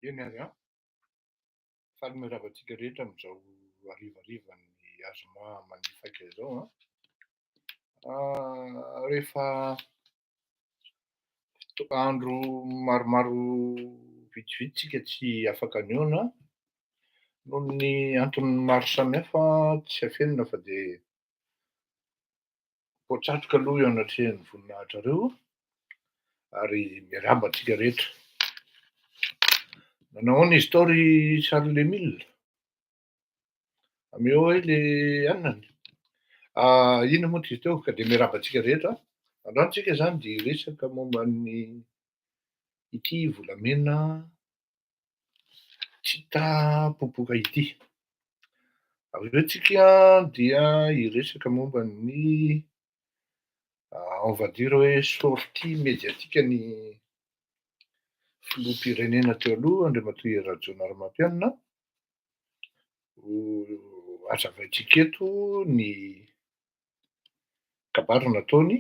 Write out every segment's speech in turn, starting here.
Eny ary an, faly miravantsika rehetra amin'izao harivariva ny azoma manifaika izao an. Rehefa andro maromaro vitsivitsy tsika tsy afaka niona noho ny antony maro samihafa tsy hafenina fa dia voatratrika aloha eo anatrehan'ny voninahitra ireo ary miarahaba antsika rehetra. Nanao ahoana izy tao ry Charles Emile? Ameo hoe le anona. Inona moa izy teo ka dia miarahaba antsika rehetra. Androany tsika zany dia resaka momba ny ity volamena tsy hita popoka ity. Aveo tsika dia hiresaka momba ny on va dire hoe sortie médiatique-ny filoham-pirenena teo aloha Andriamatoa Rajaonarimampianina. Hazavaintsika eto ny kabary nataony.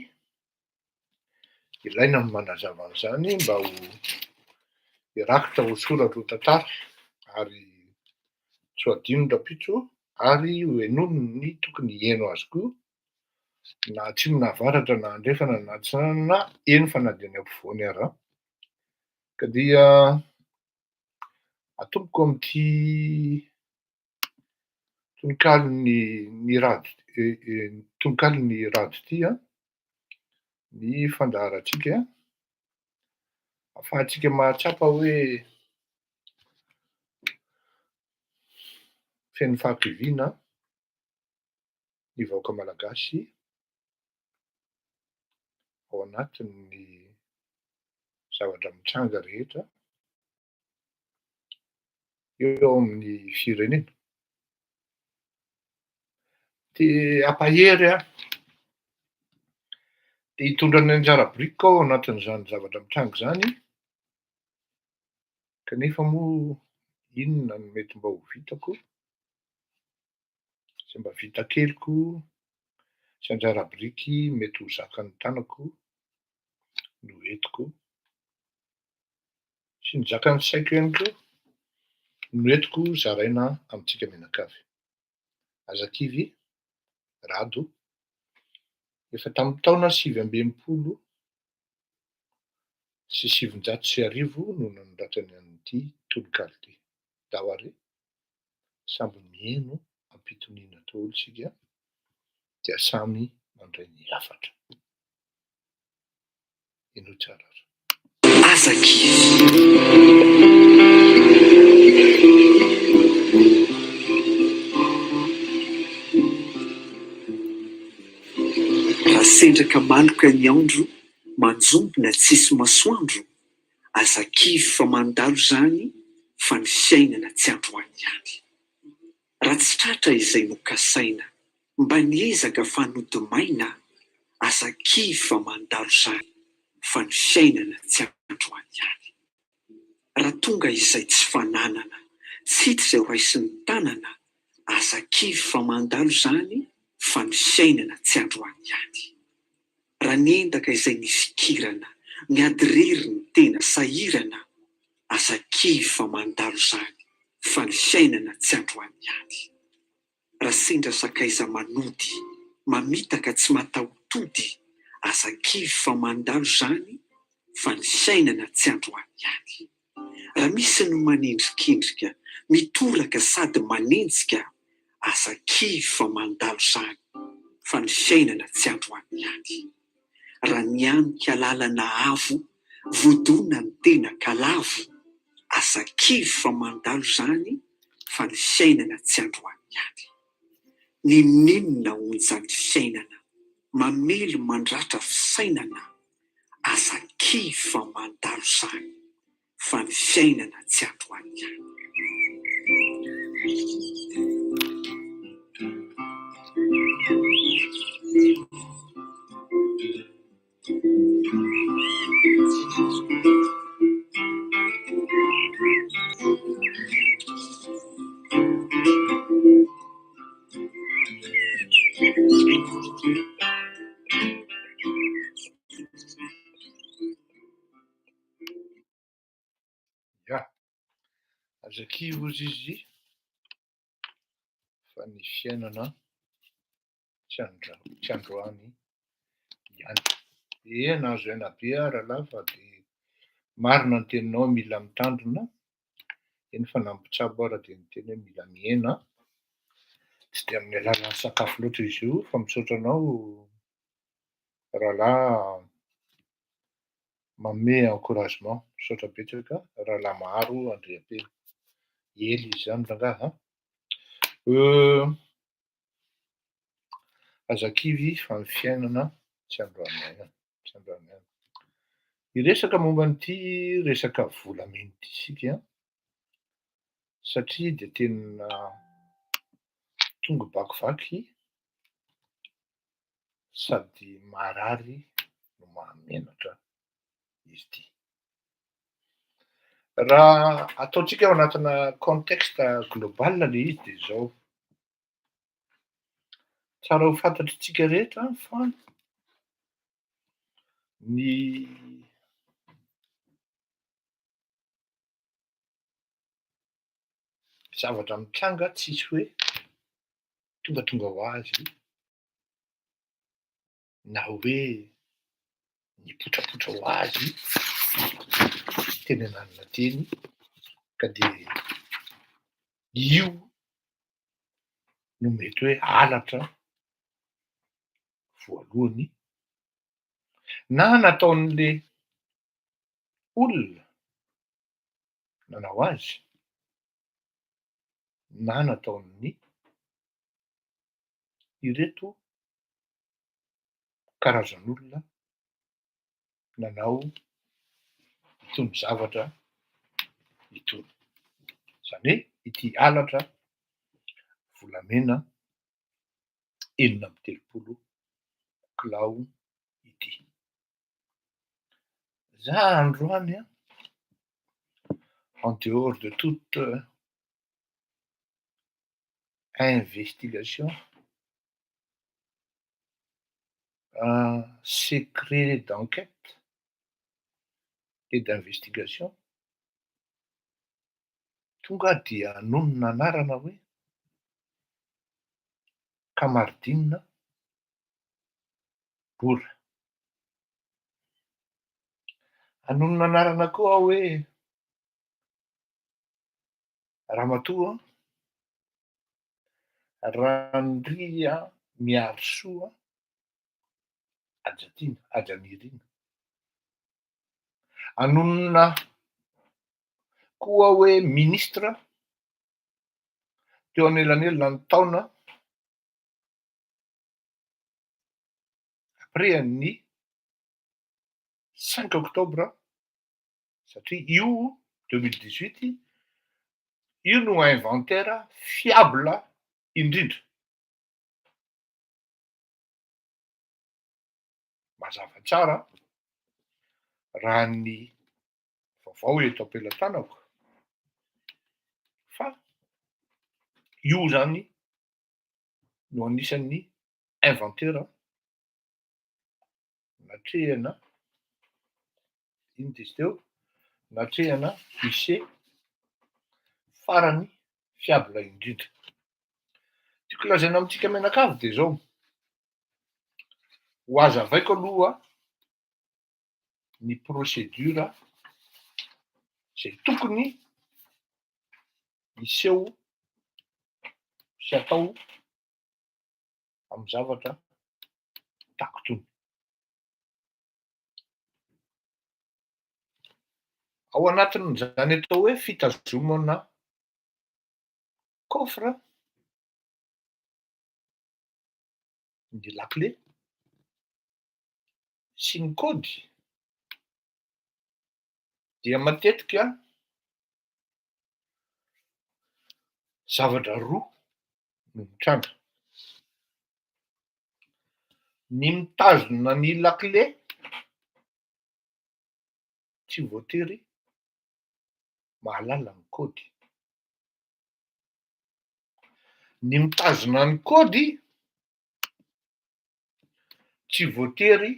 Ilaina ny manazava an'izany mba ho hirakitra ho soratra ho tantara ary tsy ho adino ny rapitso ary ho henono ny tokony heno azy koa na atsimo na avaratra na andrefana na antsinana na eny fanadiny ampovoany ary an. Ka dia atomboko amin'ity tonkaliny rado ity an ny fandaharantsika ahafahantsika mahatsapa hoe feno fahakiviana ny vahoaka malagasy ao anatin'ny zavatra mitranga rehetra eo amin'ny firenena. Dia ampahery an, dia hitondra ny anjara borika ao anatin'izany zavatra mitranga izany, kanefa moa inona no mety mba ho vitako sy mba vita keliko sy anjara biriky mety ho zakan'ny tanako no entiko sy ny zakan'ny saiko ihany koa no entiko zaraina amintsika mianakavy. Azakivy Rado, efa tamin'ny taona 2020 sy 1990 no nanoratany an'ity tononkalo ity. Dahoary samby mihaino ampitoniana daholo isika dia samy mandray ny hafatra. Eno tsara ra. sendraka maloka ny andro manjombona tsisy masoandro azakivy fa mandalo zany fa ny fiainana tsy androany ihany raha tsy tratra izay nokasaina mba niezaka fa nodimaina azakivy fa mandalo zany fa ny fiainana tsy androany ihany raha tonga izay tsy fananana tsy hita izay raisy ny tanana azakivy fa mandalo zany fa ny fiainana tsy androany ihany raha niendaka izay nifikirana miady rery ny tena sahirana azakivy fa mandalo zany fa ny fiainana tsy androany ihany raha sendra sakaiza manody mamitaka tsy mataotody azakivy fa mandalo zany fa ny fiainana tsy androany ihany raha misy no manendrikendrika mitoraka sady manenjika azakivy fa mandalo zany fa ny fiainana tsy androany ihany raha nianika lalana avo vodona ny tena kalavo azakivy fa mandalo zany fa ny fiainana tsy androany ihany ninona onjany fiainana mamelo mandratra fisainana azakivy fa mandalo zany fa ny fiainana tsy androany ihany Ya, azakivy ozy izy fa ny fiainana tsy androany ihany. Ena azo aina be rahalahy fa de marina ny teninao mila mitandrina, eny fa nampitsabo ara de niteny hoe mila miena, tsy de amin'ny alalan'ny sakafo loatra izy io fa misaotra anao rahalahy manome encouragement, misaotra betsaka rahalahy Maro Andriapelo, ely izy zany rangahy a. Azakivy fa ny fiainana tsy androany ihany, tsy androany ihany. Hiresaka momba an'ity resaka volamena ity isika satria de tena tonga bakivaky sady marary no mahamenatra izy ity. Raha ataontsika ao anatina contexte global le izy de zao. Tsara ho fantatritsika rehetra fa ny zavatra mitranga tsisy hoe tonga ho azy na hoe nipotrapotra ho azy teny ananina teny ka de io no mety hoe halatra voalohany na nataon'le olona nanao azy na nataon'ny ireto karazan'olona nanao itony zavatra itony. Zany hoe ity halatra volamena 630 kilao ity. Za androany en dehors de toute investigation, un secret d'enquête et d'investigation, tonga dia noho ny nanarana hoe Kamardine Bora. Anohy ny nanarana koa hoe Ramatoa Randria Miarisoa Ajanirina. Anonona koa hoe ministra teo anelanelana ny taona après ny 5 octobre satria io 2018 io no inventaire fiable indrindra. Mazava tsara raha ny vaovao eto am-pelantanako fa io zany no anisan'ny inventaire natrehana ino dizy teo natrehana IC farany fiable indrindra. Tiako lazaina amintsika menakavy de zao ho azavaiko aloha ny procédure zay tokony hiseho sy atao am'zavatra tahako tony. Ao anatin'izany atao hoe fitazomana coffre ny lakile sy ny kôdy dia matetika zavatra roa no mitranga. Ny mitazona ny lakile tsy voatery mahalala ny kôdy. Ny mitazona ny kôdy tsy voatery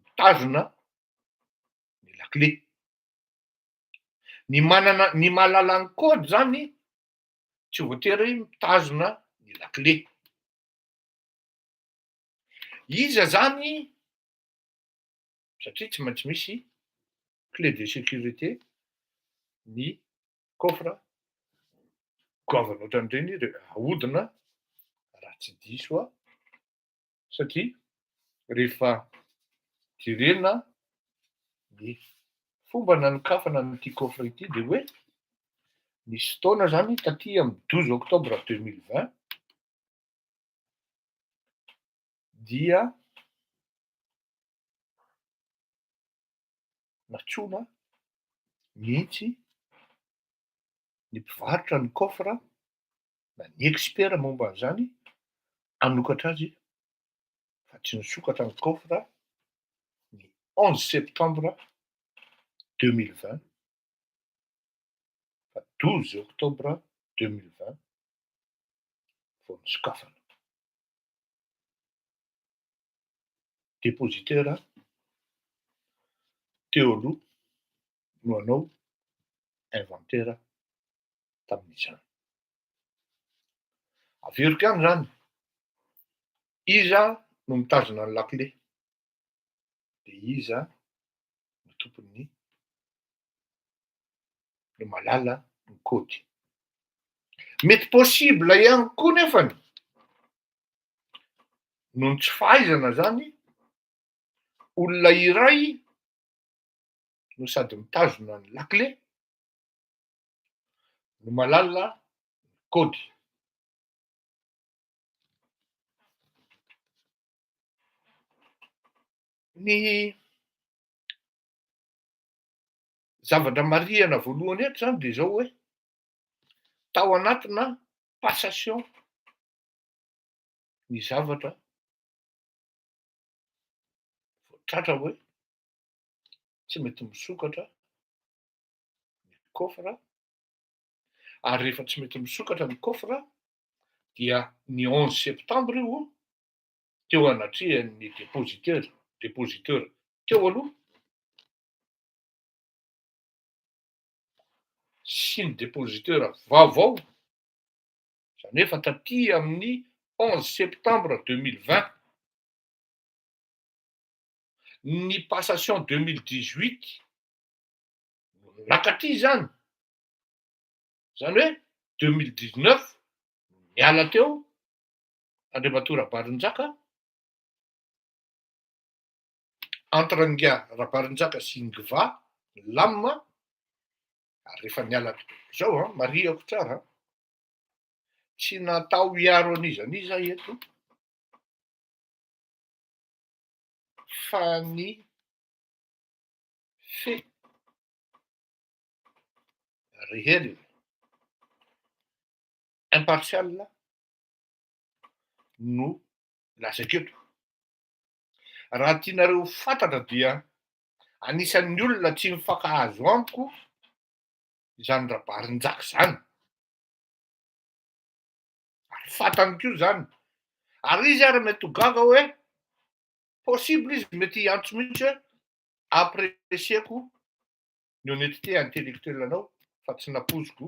mitazona ny lakile. Ny mahalala ny kôdy zany tsy voatery mitazona ny lakile. Iza zany satria tsy maintsy misy clé de sécurité ny coffre goavana ohatran'ireny ahodina raha tsy diso aho satria rehefa jerena ny fomba nanokafana an'ity coffre ity de hoe nisy fotoana zany taty amin'ny 12 octobre 2020 dia natsona mihitsy ny mpivarotra ny coffre na ny expert momba an'izany hanokatra azy fa tsy nisokatra ny coffre ny 11 septembre 2020 fa 12 octobre 2020 vao nisokafana. Dépositaire teo aloha no hanao inventaire tamin'izany. Averiko ihany zany, iza no mitazona ny lakile de iza no tompony no mahalala ny kôdy. Mety possible ihany koa nefany noho ny tsy fahaizana zany olona iray no sady mitazona ny lakile no mahalala ny kôdy. Ny zavatra marihana voalohany eto zany de zao hoe tao anatina passation ny zavatra voatratra hoe tsy mety misokatra ny coffre ary rehefa tsy mety misokatra ny coffre dia ny 11 septembre io teo anatrehan'ny dépositeur teo aloha sy ny dépositeur vaovao zany hoe fa taty amin'ny 11 septembre 2020 ny passation 2018 nakaty zany zany hoe 2019 miala teo Andriamatoa Rabarinjaka entre nga Rabarinjaka sy Ngva Lam ary rehefa niala zao marihako tsara tsy natao hiaro an'iza eto fa ny fe réel impartial no lazaiko eto. Raha tianareo fantatra dia anisan'ny olona tsy mifankahazo amiko zany Rabarinjaka zany. Ary fantany koa zany. Ary izy ary mety ho gaga hoe possible izy mety hiantso mihitsy hoe apprécieko ny honnêteté intellectuelle-anao fa tsy napoziko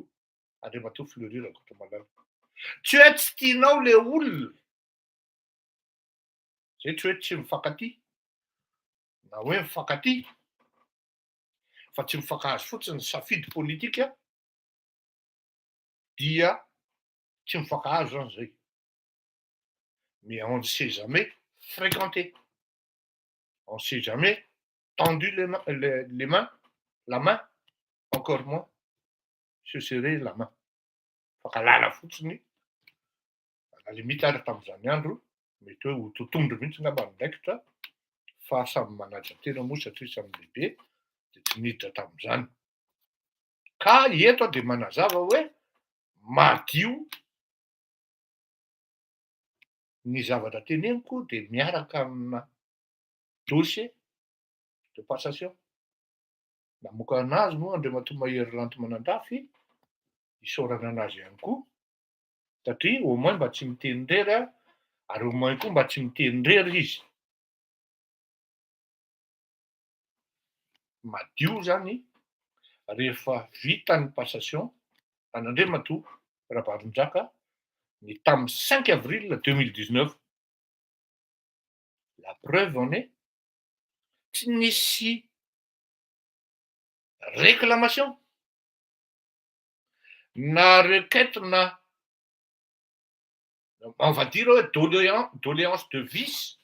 Andriamatoa Fleury Rakotomalala. Tsy hoe tsy tianao le olona, zay tsy hoe tsy mifankatia na hoe mifankatia fa tsy mifankahazo fotsiny safidy politika dia tsy mifankahazo zany zay. Mais on ne sait jamais fréquenté. On ne sait jamais tendu les mains, la main, encore moins se serrer la main. Fankalala fotsiny, à la limite ary tamin'izany andro, mety hoe ho totondro mihitsy ngamba ndraikitra fa samy manaja tena moa satria samy lehibe de tsy niditra tamin'izany. Ka eto aho de manazava hoe madio ny zavatra teneniko de miaraka amina dossier de passation. Namoaka anazy moa Andriamatoa Mahery Lanto Manandafy, isaorana anazy ihany koa, satria au moins mba tsy miteny rery ary au moins koa mba tsy miteny rery izy. Madio zany rehefa vita ny passation an'Andriamatoa Rabarinjaka ny tamin'ny 5 avril 2019. La preuve en est tsy nisy réclamation na requête na on va dire doléance de vice.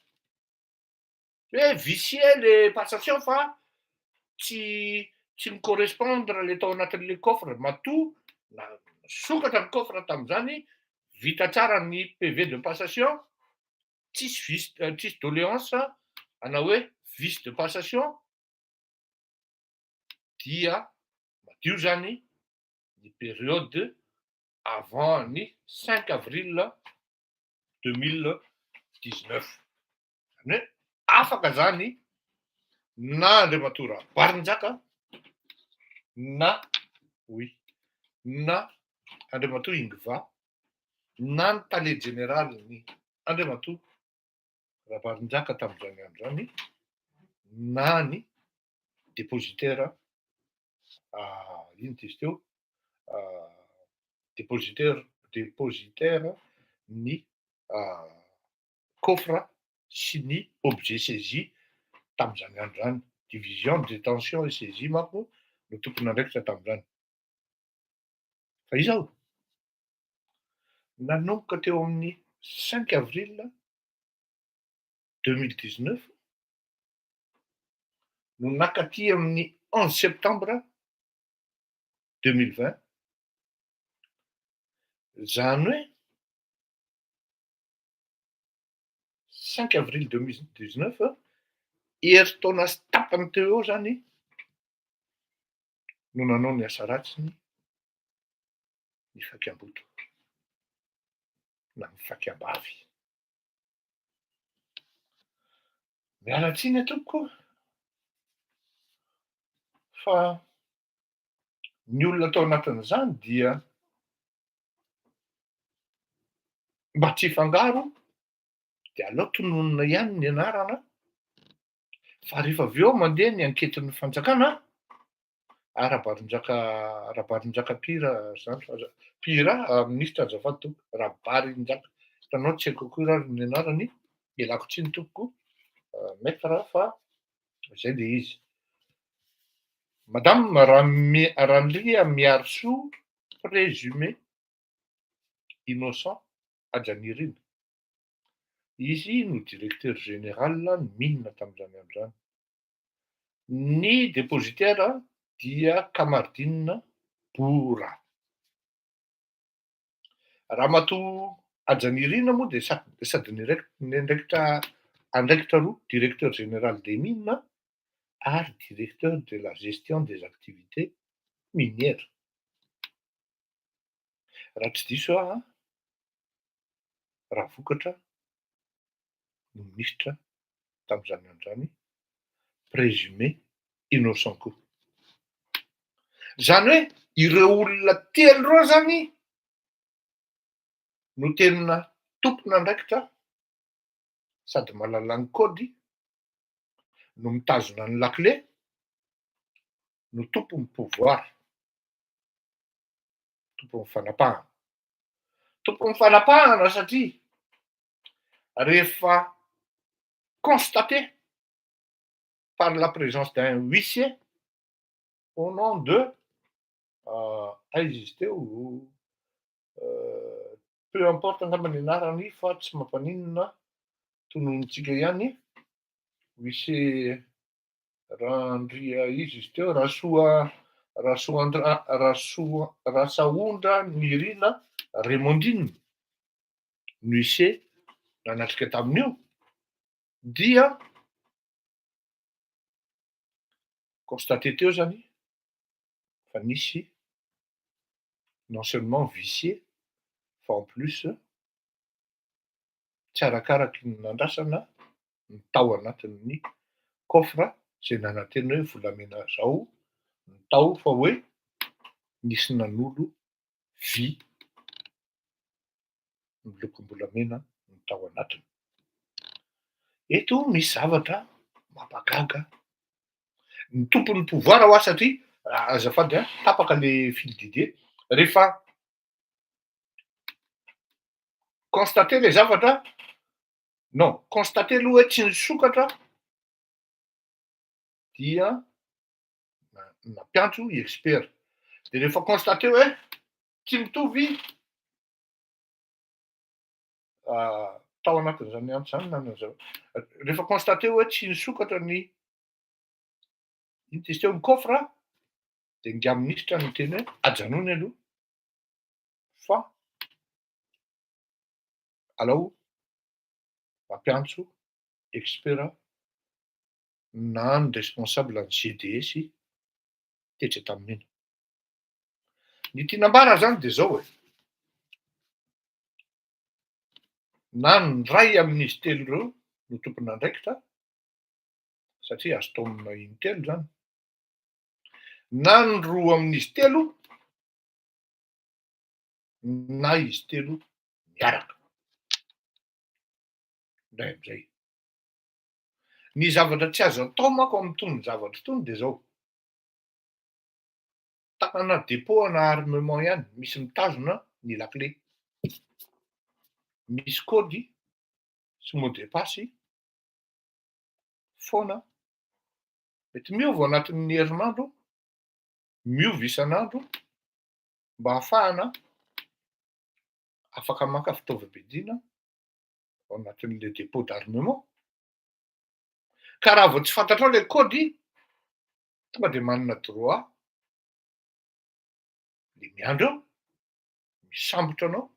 Hoe vicié le passation fa tsy mi-correspondre le tao anatin'le coffre matoa na sokatra ny coffre tamin'izany, vita tsara ny PV de passation, tsisy doléance ana hoe vice de passation dia madio zany ny période avant ny 5 avril 2019. Zany hoe afaka zany na Andriamatoa Rabarinjaka na Andriamatoa Ingva na ny tale général ny Andriamatoa Rabarinjaka tamin'izany andro zany na ny dépositaire ino izy teo dépositaire ny coffre sy ny objet saisi tamin'izany andro zany. Division de détention et saisie manko no tompony andraikitra tamin'izany. Fa izao nanomboka teo amin'ny 5 avril 2019 no nakaty amin'ny 11 septembre 2020. Zany hoe 5 avril 2019 heritaona sy tapany teo eo zany no nanao ny asa ratsiny ny fakiam-boto na ny fakiam-bavy. Miala tsiny atoko fa ny olona tao anatin'izany dia mba tsy hifangaro de aleo tononona ihany ny anarana fa rehefa avy eo mandeha ny anketin'ny fanjakana Rabarinjaka Pira zany Pira ministra azafady tompoko Rabarinjaka, hitanao tsy haiko akory ary ny anarany, ialako tsiny tompoko maître fa zay le izy. Madame Randria Miarisoa présumé innocent Adjanirina. Izy no directeur général ny mine tamin'izany andro zany. Ny dépositaire dia Kamardine Bora. Ramatoa Adjanirina moa de sady niraikitra andraikitra roa, directeur général des mines ary directeur de la gestion des activités minières. Raha tsy diso aho a, raha vokatra no ministra tamin'izany andro zany, présumé innocent koa. Zany hoe ireo olona telo reo zany no tena tompon'andraikitra sady mahalala ny kôdy, no mitazona ny lakile, no tompon'ny pouvoir, tompon'ny fanapahana. Tompon'ny fanapahana satria rehefa constaté par la présence d'un huissier au nom de aiza izy teo, peu importe angamba ny anarany fa tsy mampaninona, tononontsika ihany, huissier Randria izy teo, Rasaondra Nirina Raimondine, no huissier nanatrika tamin'io, dia constaté teo zany fa nisy non seulement vicié fa en plus tsy arakaraky ny nandrasana ny tao anatin'ny coffre zay nanantena hoe volamena zao ny tao, fa hoe nisy nanolo vy milokom-bolamena ny tao anatiny. Eto misy zavatra mampagaga ny tompon'ny pouvoir ho azy satria azafady a, tapaka le fil d'idée, rehefa constaté le zavatra, non, constaté aloha hoe tsy nisokatra, dia nampiantso i expert. De rehefa constaté hoe tsy mitovy tao anatin'izany antso zany nanazao, rehefa constaté hoe tsy nisokatra ny ino izy teo, ny coffre, de ngia ministra no teny hoe ajanony aloha fa alao mampiantso expert na ny responsable ny GDS tetra tamin'iny. Ny tinambara zany de zao e, na ny ray amin'izy telo reo no tompon'andraikitra satria azo taonina intelo zany, na ny roa amin'izy telo na izy telo miaraka. Ndray am'izay. Ny zavatra tsy azo atao manko amin'itony zavatra itony de zao, tanana dépôt na armement ihany, misy mitazona ny lakile, misy kôdy sy mot de passe foana, mety miova anatin'ny herinandro, miova isan'andro, mba ahafahana afaka maka fitaovam-piadiana ao anatin'le dépôt d'armement. Ka raha vao tsy fantatrao le kôdy, tonga de manana droit le miandro eo, misambotra anao,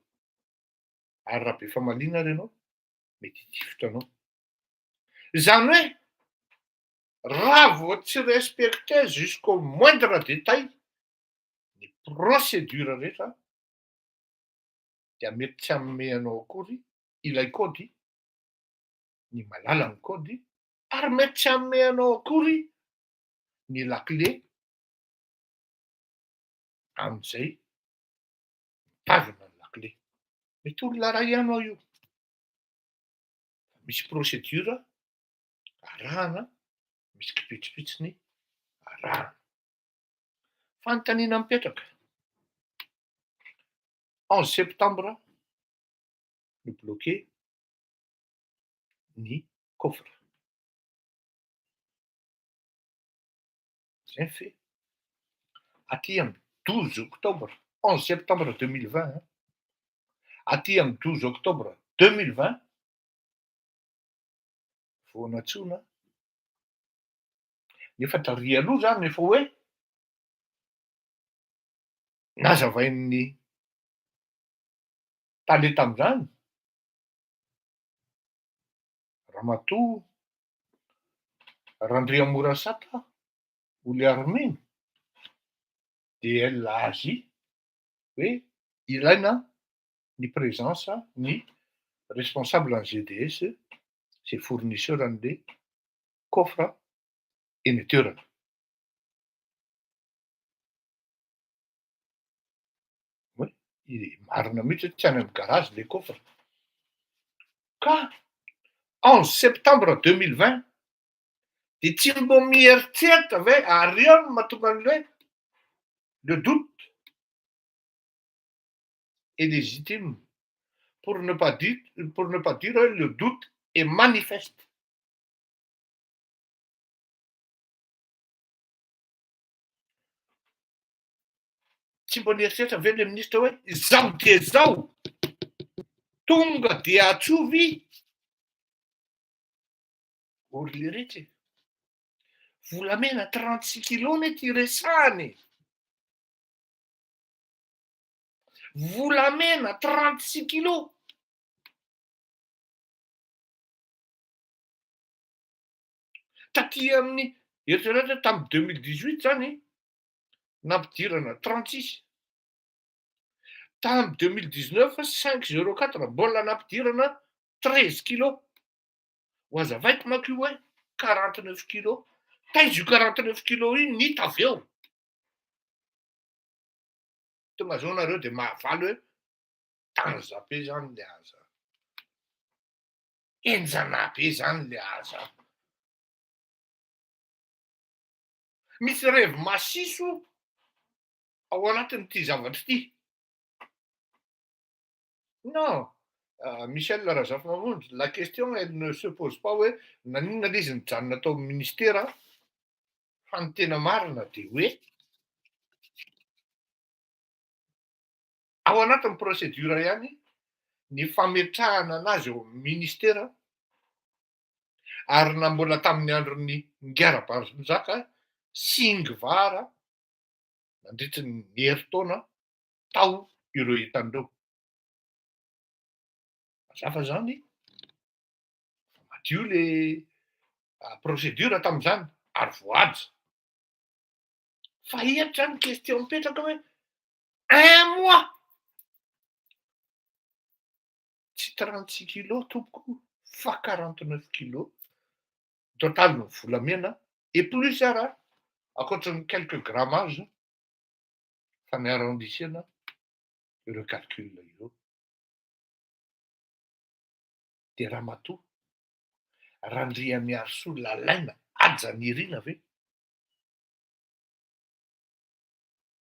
ary raha be famaliana ary ianao mety hitifitra anao. Zany hoe raha vao tsy respecté jusqu'au moindre détail ny procédure rehetra, dia mety tsy hanome anao akory ilay kôdy, ny malala ny kôdy, ary mety tsy hanome anao akory ny lakile amin'izay mitazona ny lakile. Mety olona ray ihany ao io. Misy procédure arahana, misy kipitsipitsiny arahana. Fanontaniana mipetraka. 11 septembre no bloqué ny coffre. Zay ny fe. Aty amin'ny 12 octobre, 11 septembre 2020, aty amin'ny 12 octobre 2020, voanatsoina nefa taria aloha zany efa hoe nazavain'ny taloha tamin'izany Ramatoa Randriamorasata Oly Armena dia elle l'a agi hoe ilaina ny présence ny responsable en GDS sy fournisseur an'le coffre eny an-toerana. Hoe marina mihitsy hoe tsy any amin'ny garage le coffre. Ka 11 septembre 2020 dia tsy mbo mieritreritra ve ary eo no mahatonga an'le le doute est légitime pour ne pas dire le doute est manifeste. Tsy mbo nieritreritra ve le ministra hoe izao dia izao tonga dia atsovy ory rehetra volamena 36 kilona ty resahany, volamena 36 kilos. Taty amin'ny eritreretra tamin'ny 2018 zany nampidirana 36. Tamin'ny 2019 504 mbola nampidirana 13 kilos. Ho azavaiko manko io hoe 49 kilos. Taizy io 49 kilos iny nita avy eo. Tonga zao nareo dia mahavaly hoe tanja be zany le aza. Enjana be zany le aza. Misy rêve masiso ao anatin'ity zavatra ity. Non, Michel Razafmamonjy, la question elle ne se pose pas hoe nanina l'izy nijanona tao amin'ny ministera fa ny tena marina dia hoe ao anatin'ny procédure ihany ny fametrahana anazy eo amin'ny ministera ary na mbola tamin'ny andron'ny Ngera-Barinjaka sy Ingivara nandritra ny herintaona tao ireo hitan'ireo. Mazava zany madio le procédure tamin'izany ary voaja. Fa iha zany question mipetraka hoe 1 mois tsy 36 kilos tompoko fa 49 kilos total ny volamena et plus ara ankoatran'ny quelques grammages fa ny arrondissena ireo calcul ireo. Dia ramatoa Randriamiarisoa lalaina aja nirina ve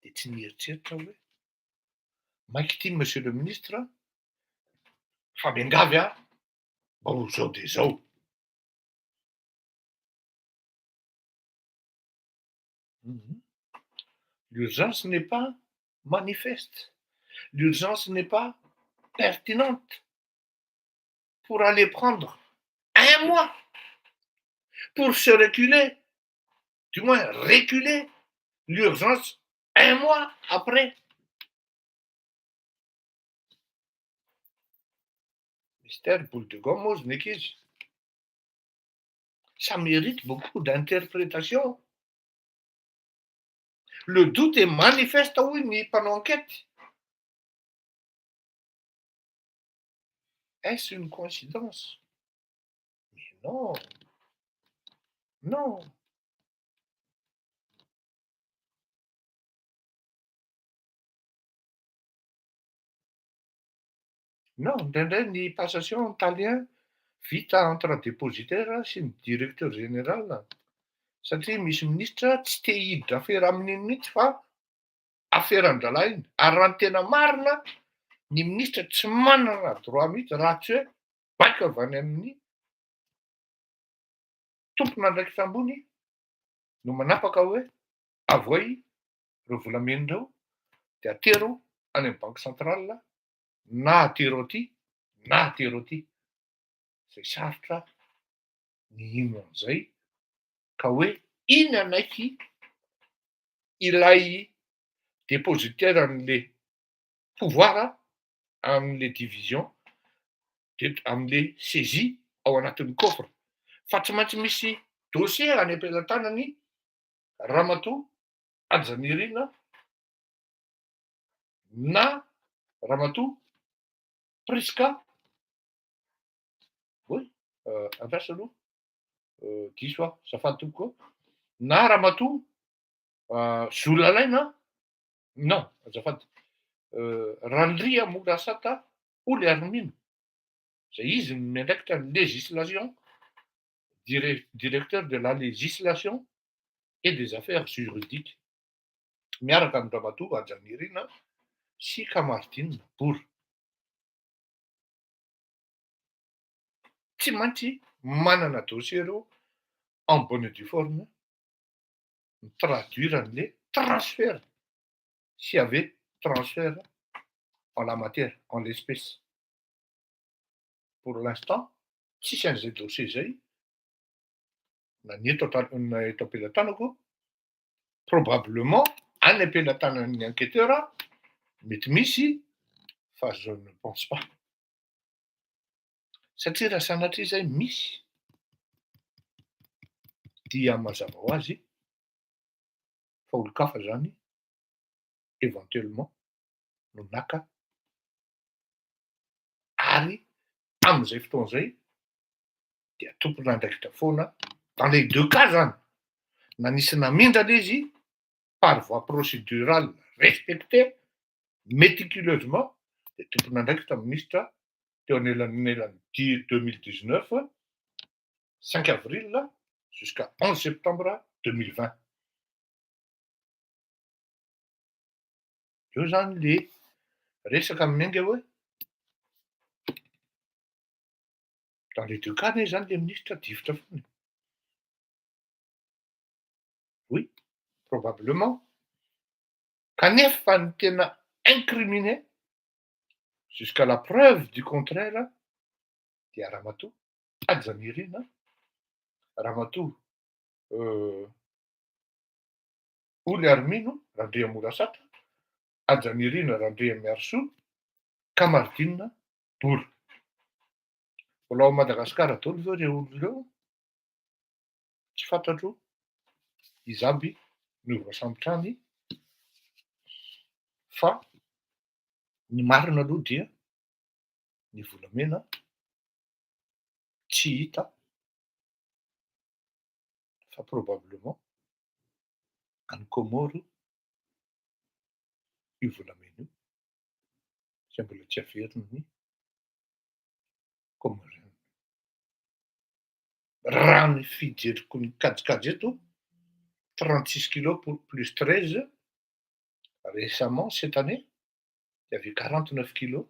dia tsy nieritreritra hoe maiky ity monsieur le ministre fa miangavy mba ho zao dia zao. L'urgence n'est pas manifeste. L'urgence n'est pas pertinente pour aller prendre 1 mois pour se reculer, du moins reculer l'urgence 1 mois après. Mystère boule de gomme aux Nekij. Ça mérite beaucoup d'interprétation. Le doute est manifeste, oui, mais pas d'enquête. Est-ce une coïncidence? Mais non. Non. Non, indraindray ny passation italien vita entre dépositaire sy ny directeur général satria misy ministra tsy te hiditra afera amin'iny mihitsy fa aferan-dralahy iny. Ary raha ny tena marina ny ministra tsy manana droit mihitsy raha tsy hoe baika avy any amin'ny tompona andraikitra ambony no manapaka hoe avoay ireo volamena ireo dia atero any amin'ny banque centrale na atero aty na atero aty. Izay sarotra ny ino an'izay ka hoe iny anaiky ilay dépositaire amin'le pouvoir amin'le division amin'le saisie ao anatin'ny coffre. Fa tsy maintsy misy dossier any am-pelantanany Ramatoa Anjanirina na Ramatoa Priska andrasa aloha diso aho azafady tompoko na Ramatoa Zolalay non azafady Randria Morasata Oly Armino zay izy miandraikitra ny législation directeur de la législation et des affaires juridiques miaraka amin'ny Ramatoa Anjanirina sy Kamardine Bory. Tsy maintsy manana dossier reo en bonne et due forme traduire an'le transfert s'il y avait transfert en la matière, en l'espèce. Pour l'instant, tsisy an'izay dossier zay na ny eto am-pelantanako probablement any am-pelantanan'ny enquêteur mety misy fa je ne pense pas satria raha sanatria zay misy dia mazava ho azy fa olon-kafa zany éventuellement no naka ary amin'izay fotoana zay dia tompon'andraikitra foana dans les deux cas zany na nisy namindrana izy par voie procédurale respectée méticuleusement de tompon'andraikitra ministra teo anelanelany 2019 5 avril jusqu'à 11 septembre 2020 eo zany le resaka miainga hoe dans les deux cas ane zany le ministre difotra foana. Oui, probablement. Kanefa ny tena incriminé jusqu'à la preuve du contraire dia Ramatoa Anjanirina, Ramatoa Oly Armino, Randria Morasata, Anjanirina Randria Miarisoa, Kamardine Bory. Mbola ao Madagasikara daholo ve reo olona reo? Tsy fantatro izaby ny voasambotrany fa ny marina aloha dia ny volamena tsy hita fa probablement any Comore io volamena io zay mbola tsy averiny ny Comoriana. Raha ny fijeriko ny kajikajy eto 36 kilos pour plus 13 récemment cette année il y avait 49 kilos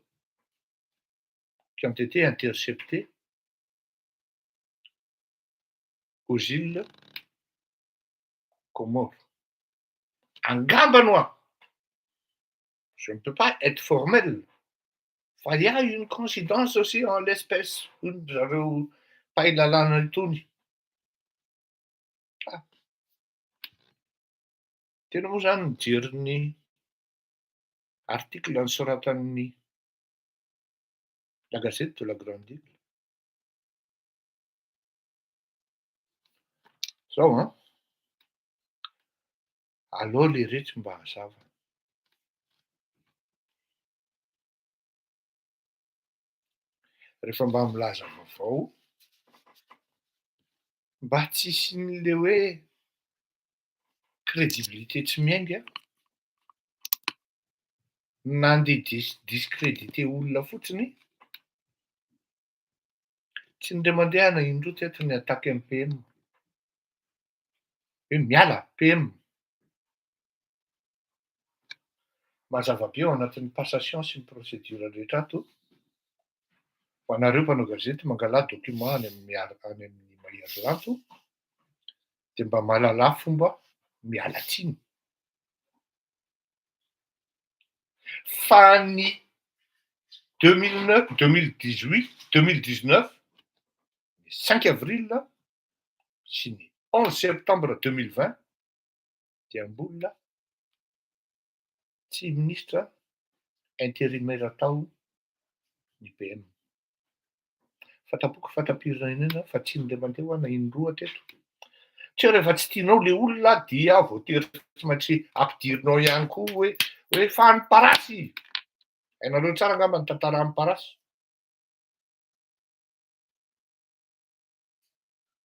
qui ont été interceptés aux îles Comores. Angambanois, je ne peux pas être formel. Fa il y a une coïncidence aussi en l'espèce. Zareo mpahilalana itony. Tena moa zany mijery ny article nosoratan'ny La Gazette de la Grande Île. Zao aleo le rehetra mba hazava. Rehefa mba milaza vaovao mba tsy hisian'le hoe crédibilité tsy miainga na andeha discrédité olona fotsiny tsy indray mandeha na indroa teto ny attaque amin'ny PM hoe miala PM mazava be ao anatin'ny passation sy ny procédure rehetra ato ho anareo mpanao gazety mangalà document any amin'ny Mahery de mba mahalala fomba miala tsiny fa ny 2019 5 avril sy ny 11 septembre 2020 dia mbola tsy ministre intérimaire tao ny PM. Fantapoko fatam-pirenena fa tsy indray mandeha ho ana indroa teto. Tsy rehefa tsy tianao le olona dia voatery tsy maintsy ampidirinao ihany koa hoe fany parasy. Hainareo tsara angamba ny tantaran'ny parasy.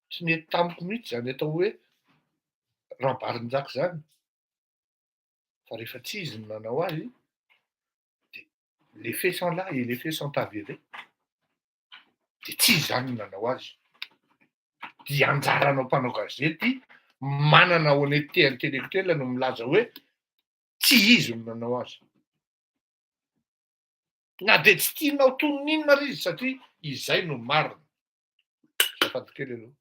Tsy nety tamiko mihitsy zany atao hoe rahabarin-jaka zany. Fa rehefa tsy izy no nanao azy, de l'effet sans là et l'effet sont avérés. De tsy izy zany no nanao azy. Dia anjaranao mpanao gazety manana honnêteté intellectuelle no milaza hoe tsy izy no nanao azy. Na de tsy tianao tononinona ary izy satria izay no marina. Azafady kely aloha.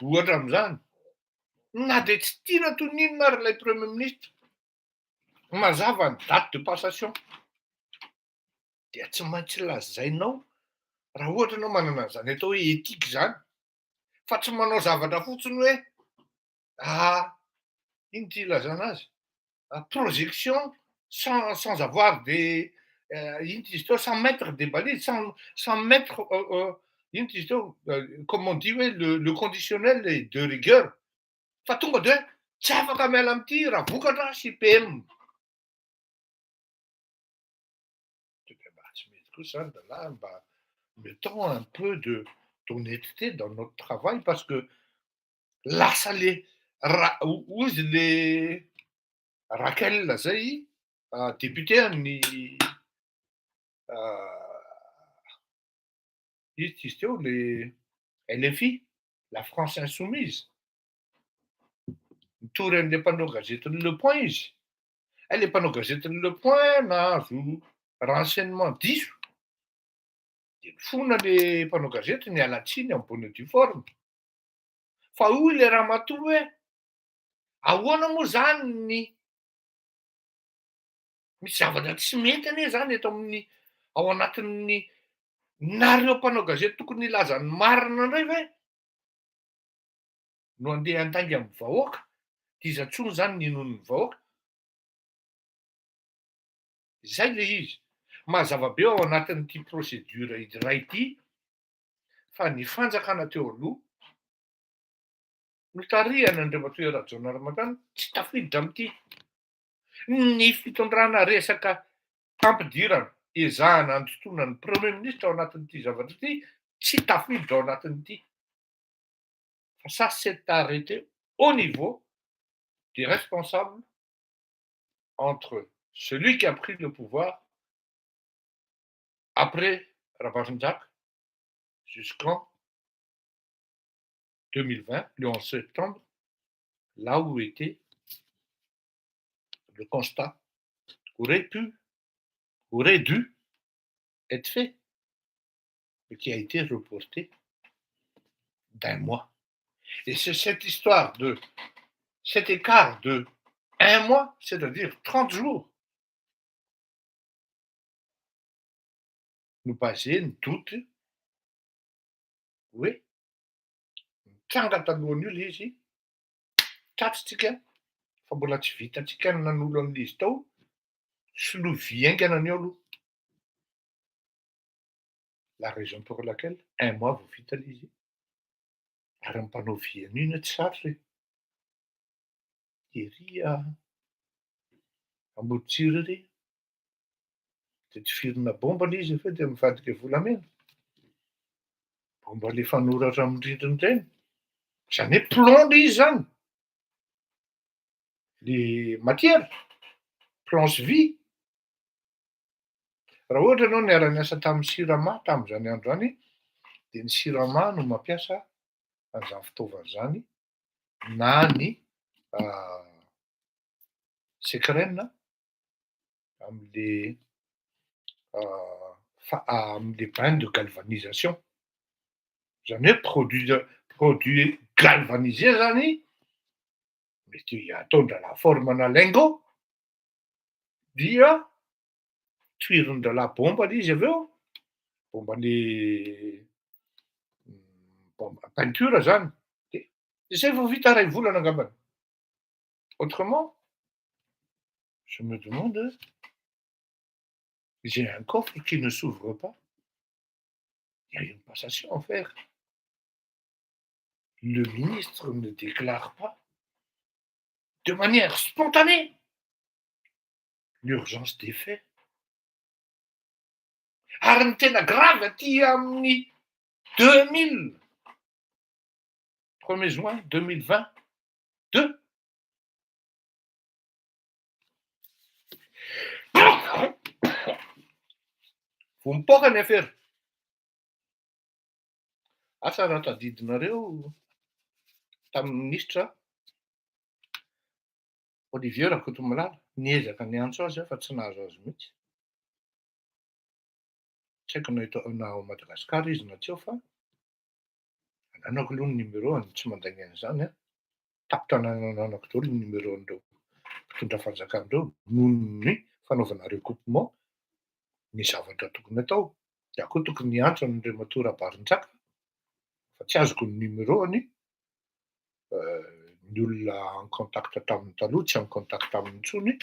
Ohatra amin'izany, na de tsy tiana toninona ary ilay premier ministre mazava ny date de passation dia tsy maintsy lazainao raha ohatra ianao manana an'izany atao hoe éthique zany, fa tsy manao zavatra fotsiny hoe ino ty ilazana azy, projection sans avoir des ino ty izy teo, sans mettre des balises, sans mettre ino ty izy teo, comme on dit hoe le conditionnel est de rigueur. Fa tonga de hoe tsy afaka miala am'ty raha vokatra CPM. Tsy mety kosa zany zalahy mba mettons un peu d'honnêteté dans notre travail parce que lasa le ozy le Raquel zay député amin'ny ino ty izy teo le LFI, la France insoumise. Nitory an'le mpanao gazetiny Le Point izy. Le mpanao gazetiny Le Point nahazo renseignement diso de nifona le mpanao gazety niala tsiny en bonne et due forme. Fa hoy le ramatoa hoe ahoana moa zany ny misy zavatra tsy mety anie zany eto amin'ny ao anatin'ny nareo mpanao gazety tokony ilaza ny marina indray ve no andeha hantainga amin'ny vahoaka dia izy antsony zany ninon'ny vahoaka. Zay le izy mazava be ao anatin'ity procédure iray ity fa ny fanjakana teo aloha notarihana andriamatoa Rajaonarimampianina tsy tafiditra am'ity. Ny fitondrana resaka ampidirana ezahana androtoana ny premier ministre ao anatin'ity zavatra ity tsy tafiditra ao anatin'ity. Fa ça s'est arrêté au niveau des responsables entre celui qui a pris le pouvoir après Rabarinjaka jusqu'en 2020, le 11 septembre, là où était le constat aurait dû être fait, mais qui a été reporté d'un mois. Et c'est cette histoire cet écart de un mois, c'est-à-dire 30 jours, no bazeny doty hoe mitranga talohan'io le izy tratritsika fa mbola tsy vitatsika ny nanolo an'le izy tao soloa vy aingana any ao aloha. La raison pour laquelle un mois vao vita le izy ary ny mpanao vy an'io tsy sarotra hoe ery amorontsiro ery de tifirina bomba le izy aveo de mivadika volamena. Bomba le fanoratra amin'ny rindriny ireny. Zany hoe plomb le izy zany. Le matière, planche vy. Raha ohatra ianao niara-niasa tamin'ny siramamy tamin'izany andro zany de ny siramamy no mampiasa an'izany fitaovana zany na ny sekrena am'le am'le bain de galvanisation. Zany hoe produit galvanisé zany mety ataondra laformana lingot dia tohirin-dralahy bomba le izy aveo, bomban'le peinture zany de zay vao vita ray volana angambany. Autrement Je me demande, j'ai un coffre qui ne s'ouvre pas. Il y a une passation à faire. Le ministre ne déclare pas de manière spontanée l'urgence des faits. Ary ny tena grave aty amin'ny 2000, 1er juin 2022. Vao mipoaka ny affaire. Asa raha tadidinareo tamin'ny ministra Olivier Rakotomalala, niezaka niantso azy fa tsy nahazo azy mihitsy. Tsy haiko na ao Madagasikara izy na tsy ao fa ananako aloha ny numéroany tsy mandainy an'izany a. Tapitranana ananako daholo ny numéroan'ireo mpitondra fanjakana ireo noho ny fanaovana recoupement ny zavatra tokony atao. Dia koa tokony hiantso an'ireo Matorabarontsaka fa tsy azoko ny numéroany. Ny olona en contact taminy taloha tsy en contact aminy intsony.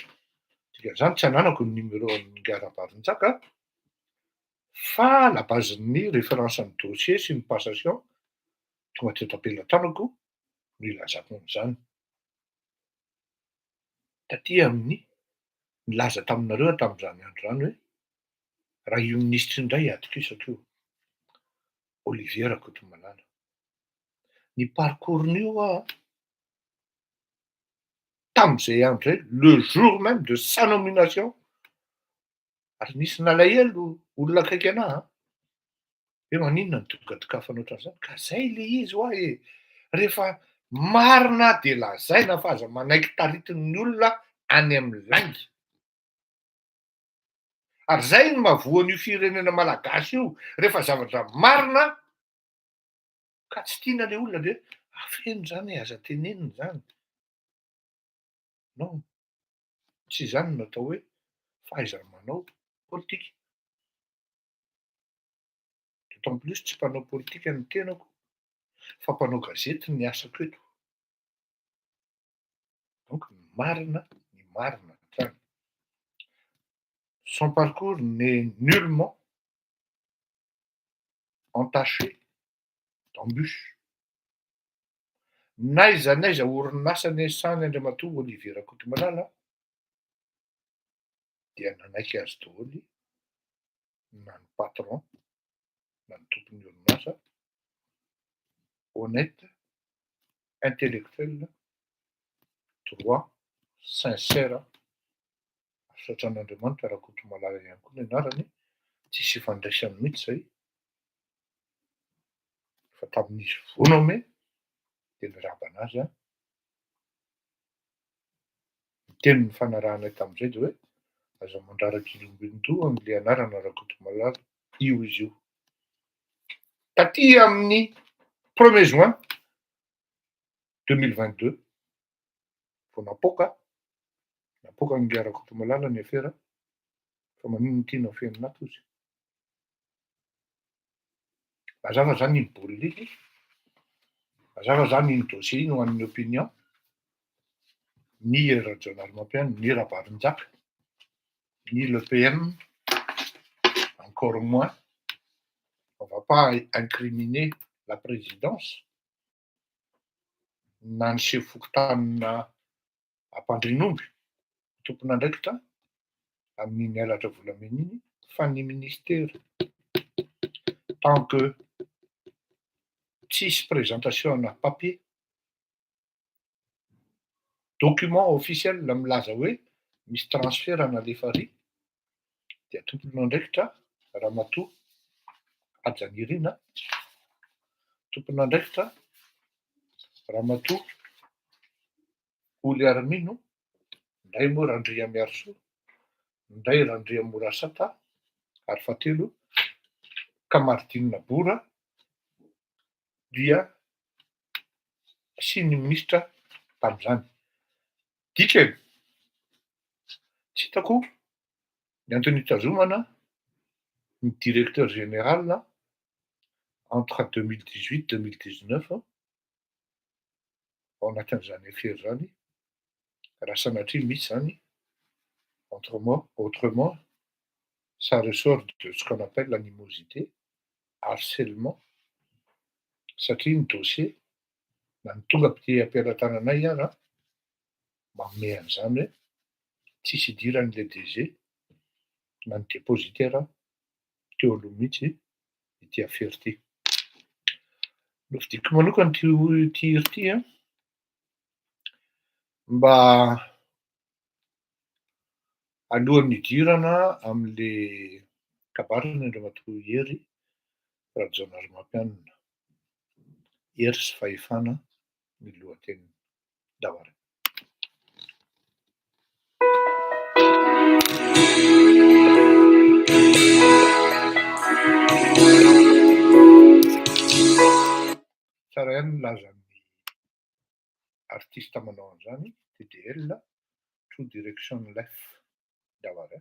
Dikan'izany tsy ananako ny numéroan'ny Ngara-Barontsaka fa la base-ny référence-ny dossier sy ny passation tonga teto am-pelantanako no ilazako an'izany. Taty amin'ny nilaza taminareo tamin'izany andro izany hoe raha io ministra indray atokisako io, Olivier Rakotomalala. Ny parcours-n'io tamin'izay andro izay, le jour même de sa nomination, ary nisy nalahelo olona akaiky anahy hoe maninona ny tonga-tokafanao ohatran'izany, ka zay le izy ho ahy e. Rehefa marina de lazaina fa aza manaiky taritin'ny olona any amin'ny laingy. Ary zay no mahavoa an'io firenena malagasy io, rehefa zavatra marina ka tsy tiana le olona de afeno zany e, aza tenenina zany. Non, tsy izany no atao hoe fahaiza-manao politika. D'autant plus tsy mpanao politika ny tenako fa mpanao gazety ny asako eto. Donc ny marina zany. Son parcours n'est nullement entaché d'embûches. N'aiza n'aiza orinasa niasany Andriamatoa Olivier Rakotomalala dia nanaiky azy daholo na ny patron na ny tompon'ny orinasa, honnête, intellectuel, droit, sincère. Sotran'Andriamanitra Rakotomalala ihany koa ny anarany, tsisy ifandraisany mihitsy zay. Fa tamin'izy vao nommé dia nirabana azy a. Ny tenin'ny fanarahanay tamin'izay dia hoe aza mandraraky ilombilon-doha amin'ilay anarana Rakotomalala io izy io. Taty amin'ny 1er juin 2022 vao napoaka an'ilay Rakotomalala ny affaire fa maninona tiana ho fenina ato izy. Mazava zany iny baolina iny, mazava zany iny dossier iny ho an'ny opinion, ni Rajaonary Mampiana, ni Rabaronjaka, ni le PM, encore moins. On ne va pas incriminer la présidence na ny sefokontanina Ampandrinomby, tompon'andraikitra amin'iny halatra volamena iny, fa ny ministère tant que tsisy présentation na papier, document officiel milaza hoe misy transfert an'alefa ary dia tompon'andraikitra Ramatoa Ajanirina, tompon'andraikitra Ramatoa Oly Aramino, indray moa Randria Miarisoa, indray Randria Morasata, ary fahatelo Kamardinina Bora dia sy ny ministra tamin'izany. Dikany tsy hitako ny antony hitazomana ny directeur général entre 2018-2019 ao anatin'izany affaire zany, raha sanatria misy zany Autrement, ça ressort de ce qu'on appelle l'animosité, harcèlement, satria ny dossier na ny tonga am-piaratananay ara manome an'izany hoe tsisy idiran'le DG na ny dépositaire teo aloha mihitsy ity affaire ity. Novidiko manokana ty hery ity a mba alohan'ny hidirana amin'le kabarina Andriamatoa Hery Rajaonarimampianina, hery sy fahefana ny lohateny Davary. Tsara ihany ny lazan'ny artista manao an'izany, TDL, True Direction Life Davary.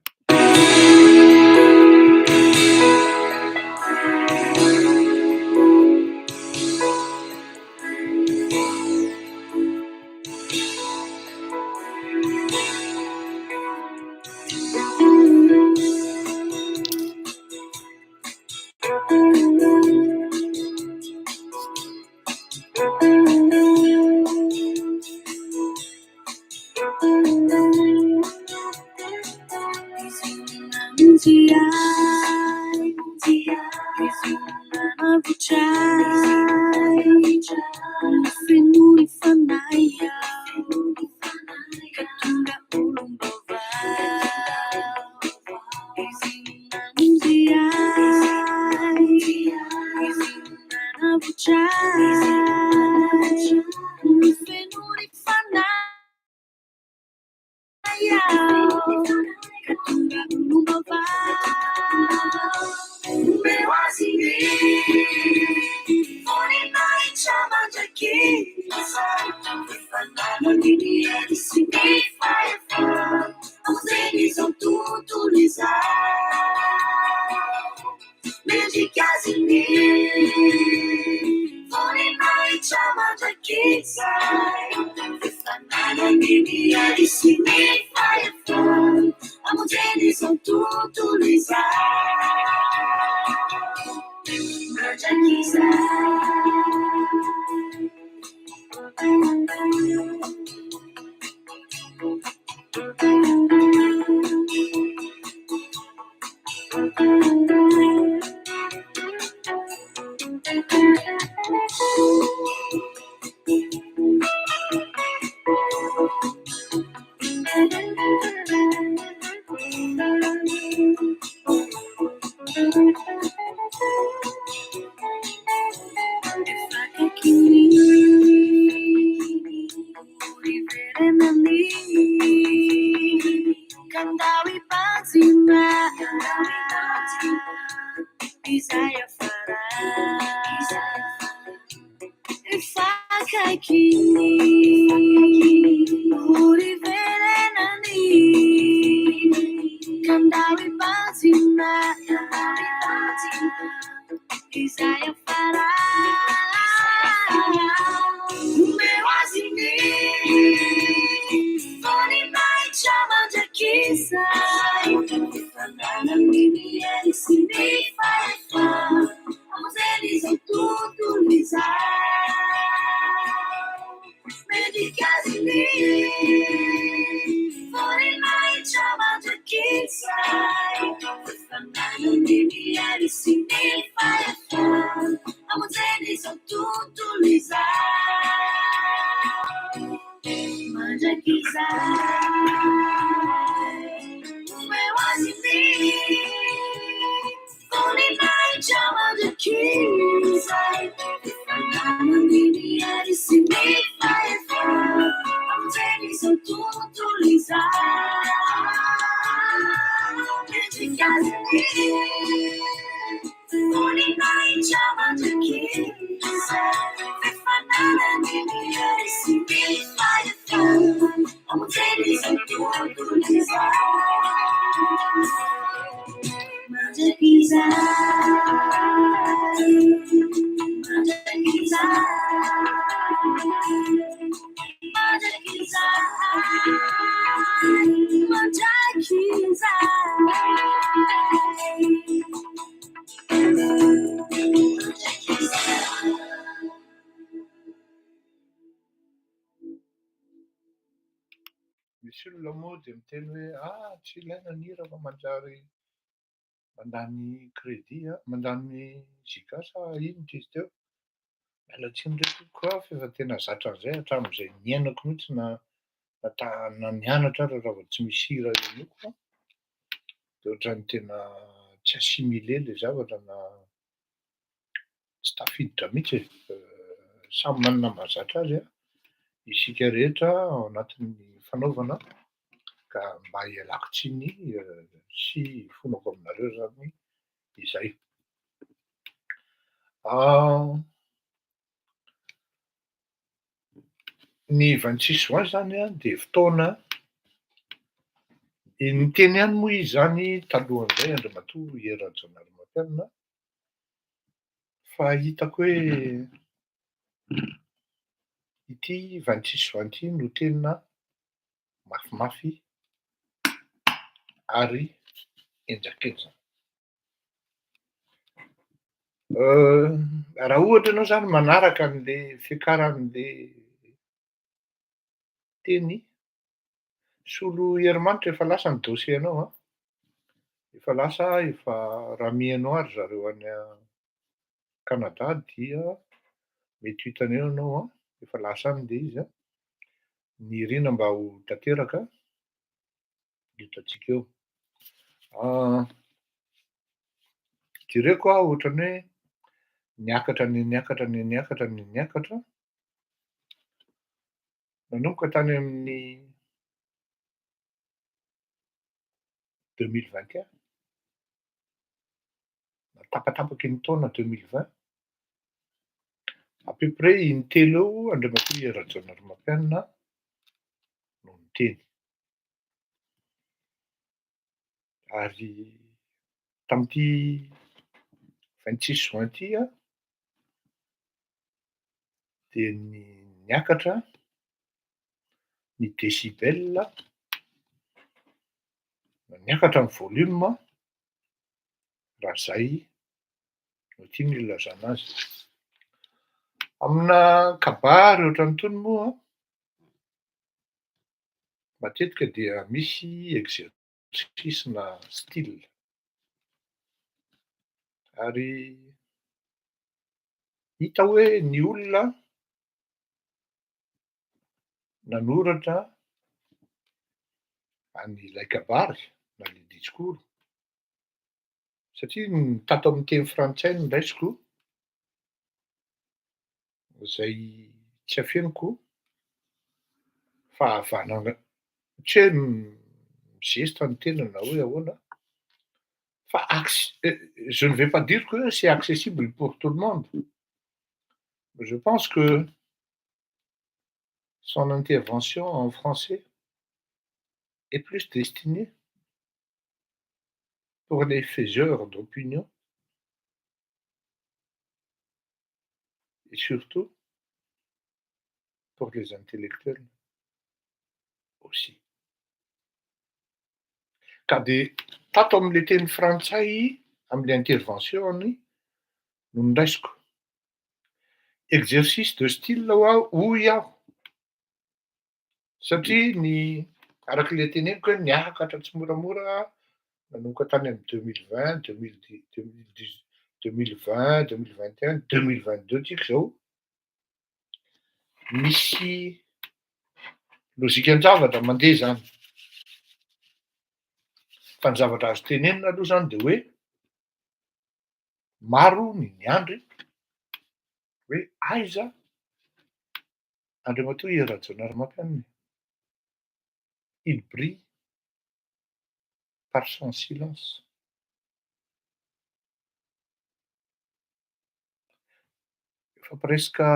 dia miteny hoe tsy ilaina ny hira fa manjary mandany crédit mandany zika sa inona izy teo. Miala tsiny indray tompoko fa efa tena zatra an'izay hatramin'izay niainako mihitsy na nianatra ary raha vao tsy misy hira inoiko dia ohatrany tena tsy assimilé ilay zavatra na tsy tafiditra mihitsy e. Samy manana ny mahazatra azy isika rehetra ao anatin'ny fanaovana ka mba hialako tsiny sy fonako aminareo zany izay. Ny 26 juin zany dia fotoana niteny ihany moa izy zany talohan'izay Andriamatoa I Rajaonarimampianina fa hitako hoe ity 26 juin ity no tena mafimafy ary enjakenjana. Raha ohatra ianao zany manaraka an'ilay fiakaran'ilay teny solo herimanitra efa lasa ny dossier-nao efa lasa efa ramianao ary zareo any Canada dia mety ho hitanao ianao efa lasa any ilay izy niriana mba ho tanteraka hitantsika eo. Jereko ohatrany hoe niakatra nanomboka tany amin'ny 2021 natapatapaky ny taona 2020 à peu près intelo eo Andriamatoa I Rajaonarimampianina no niteny. Ary tamin'ity 26 juin ity dia niakatra ny décibel, niakatra ny volume raha izay no tiany ilazana azy. Amina kabary ohatran'ny itony moa matetika dia misy exercice na style ary hita hoe ny olona nanoratra an'ilay kabary na ilay discours satria tato amin'ny teny frantsay no raisiko izay tsy hafeniko fahavanana tsy hoe mizesitra ny tena na hoe ahoana fa je ne vais pas dire que c'est accessible pour tout le monde. Je pense que son intervention en français est plus destinée pour les faiseurs d'opinion et surtout pour les intellectuels aussi. Ka dia tato amin'ilay teny frantsay amin'ilay intervention-ny no niraisiko. Exercice de style hoy aho satria ny arak'ilay teneniko hoe niakatra tsy moramora nanomboka tany amin'ny 2020, 2020, 2021, 2022 tiako izao misy lojikan-javatra mandeha zany. Fa ny zavatra azo tenenina aloha zany dia hoe maro ny niandry hoe aiza Andriamatoa I Rajaonarimampianina. Il brille par son silence. Efa presque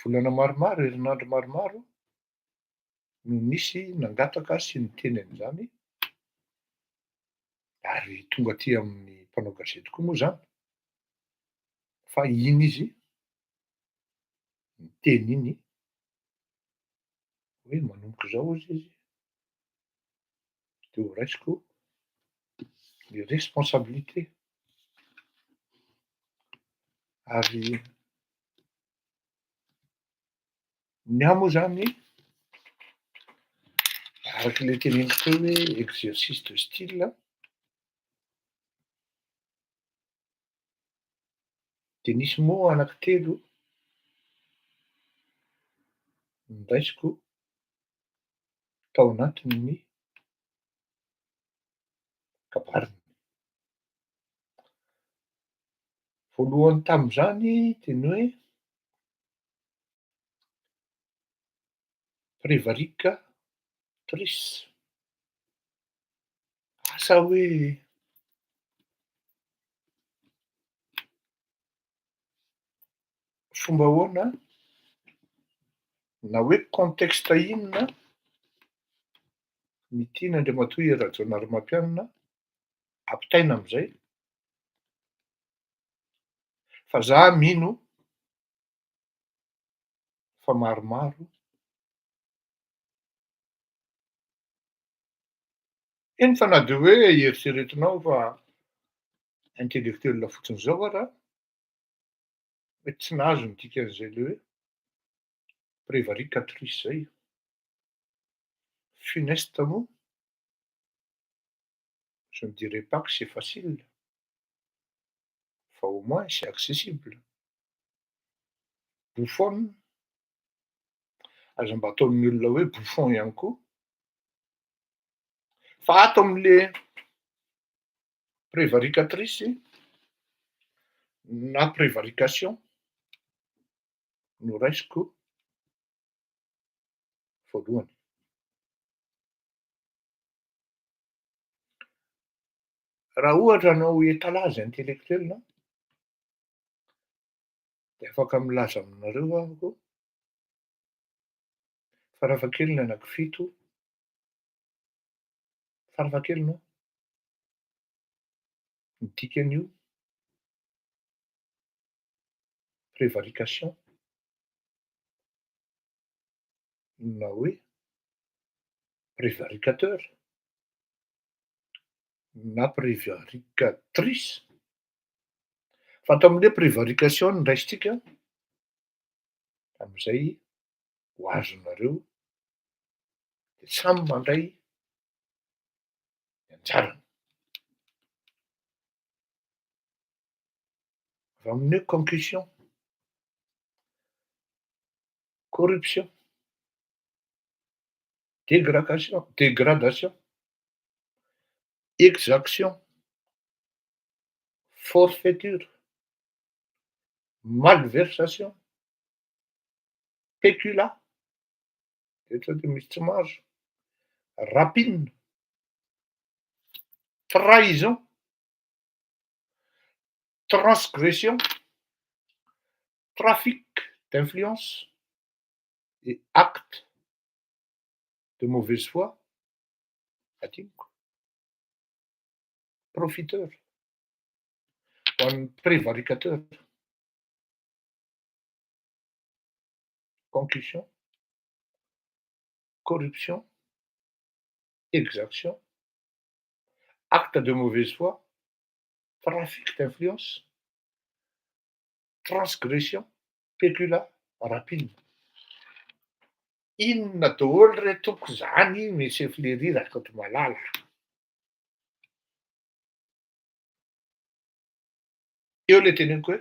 volana maromaro, herinandro maromaro no nisy nangataka sy niteny an'izany ary tonga aty amin'ny mpanao gazety koa moa zany fa iny izy niteny iny hoe manomboka izao izy dia ho raisiko les responsabilités ary ny ahy moa zany arak'ilay teneniko teo hoe exercice de style de nisy mot anankitelo nondaisiko tao anatin'ny kabarina. Voalohany tam'zany teny hoe prévaricatrice. Asa hoe fomba ahoana na hoe contexte inona ny tian'Andriamatoa Rajaonarimampianina ampitaina am'zay, fa za mino fa maromaro eny fa na de hoe eritreretinao fa intellectuel fotsiny zao ara, mety tsy nahazo ny dikan'izay le hoe prévaricatrice zay. Funeste mot, je ne dirais pas que c'est facile, fa au moins c'est accessible. Bouffonne, aza mba ataon'ny olona hoe bouffon ihany koa. Fa ato am'le prévaricatrice na prévarication no raisiko voalohany. Raha ohatra hanao étalage intellectuel de afaka milaza aminareo ahako farafahakeliny anankifito, farafahakeliny ny dikan'io prévarication na hoe prévaricateur na prévaricatrice. Fa ato am'le prévarication no raisitsika, am'zay ho azonareo de samy mandray ny anjarany. Avy amin'ny hoe concussion, corruption, dégradation, exaction, forfaiture, malversation, péculat, eto de misy tsy mahazo, rapine, trahison, transgression, trafic d'influence et acte de mauvaise foi, adiniko, profiteur, ho an'ny prévaricateur, concussion, corruption, exaction, acte de mauvaise foi, trafic d'influence, transgression, péculat, rapine. Inona daholo re toko zany misy fleurir akoto malala. Eo le teneniko hoe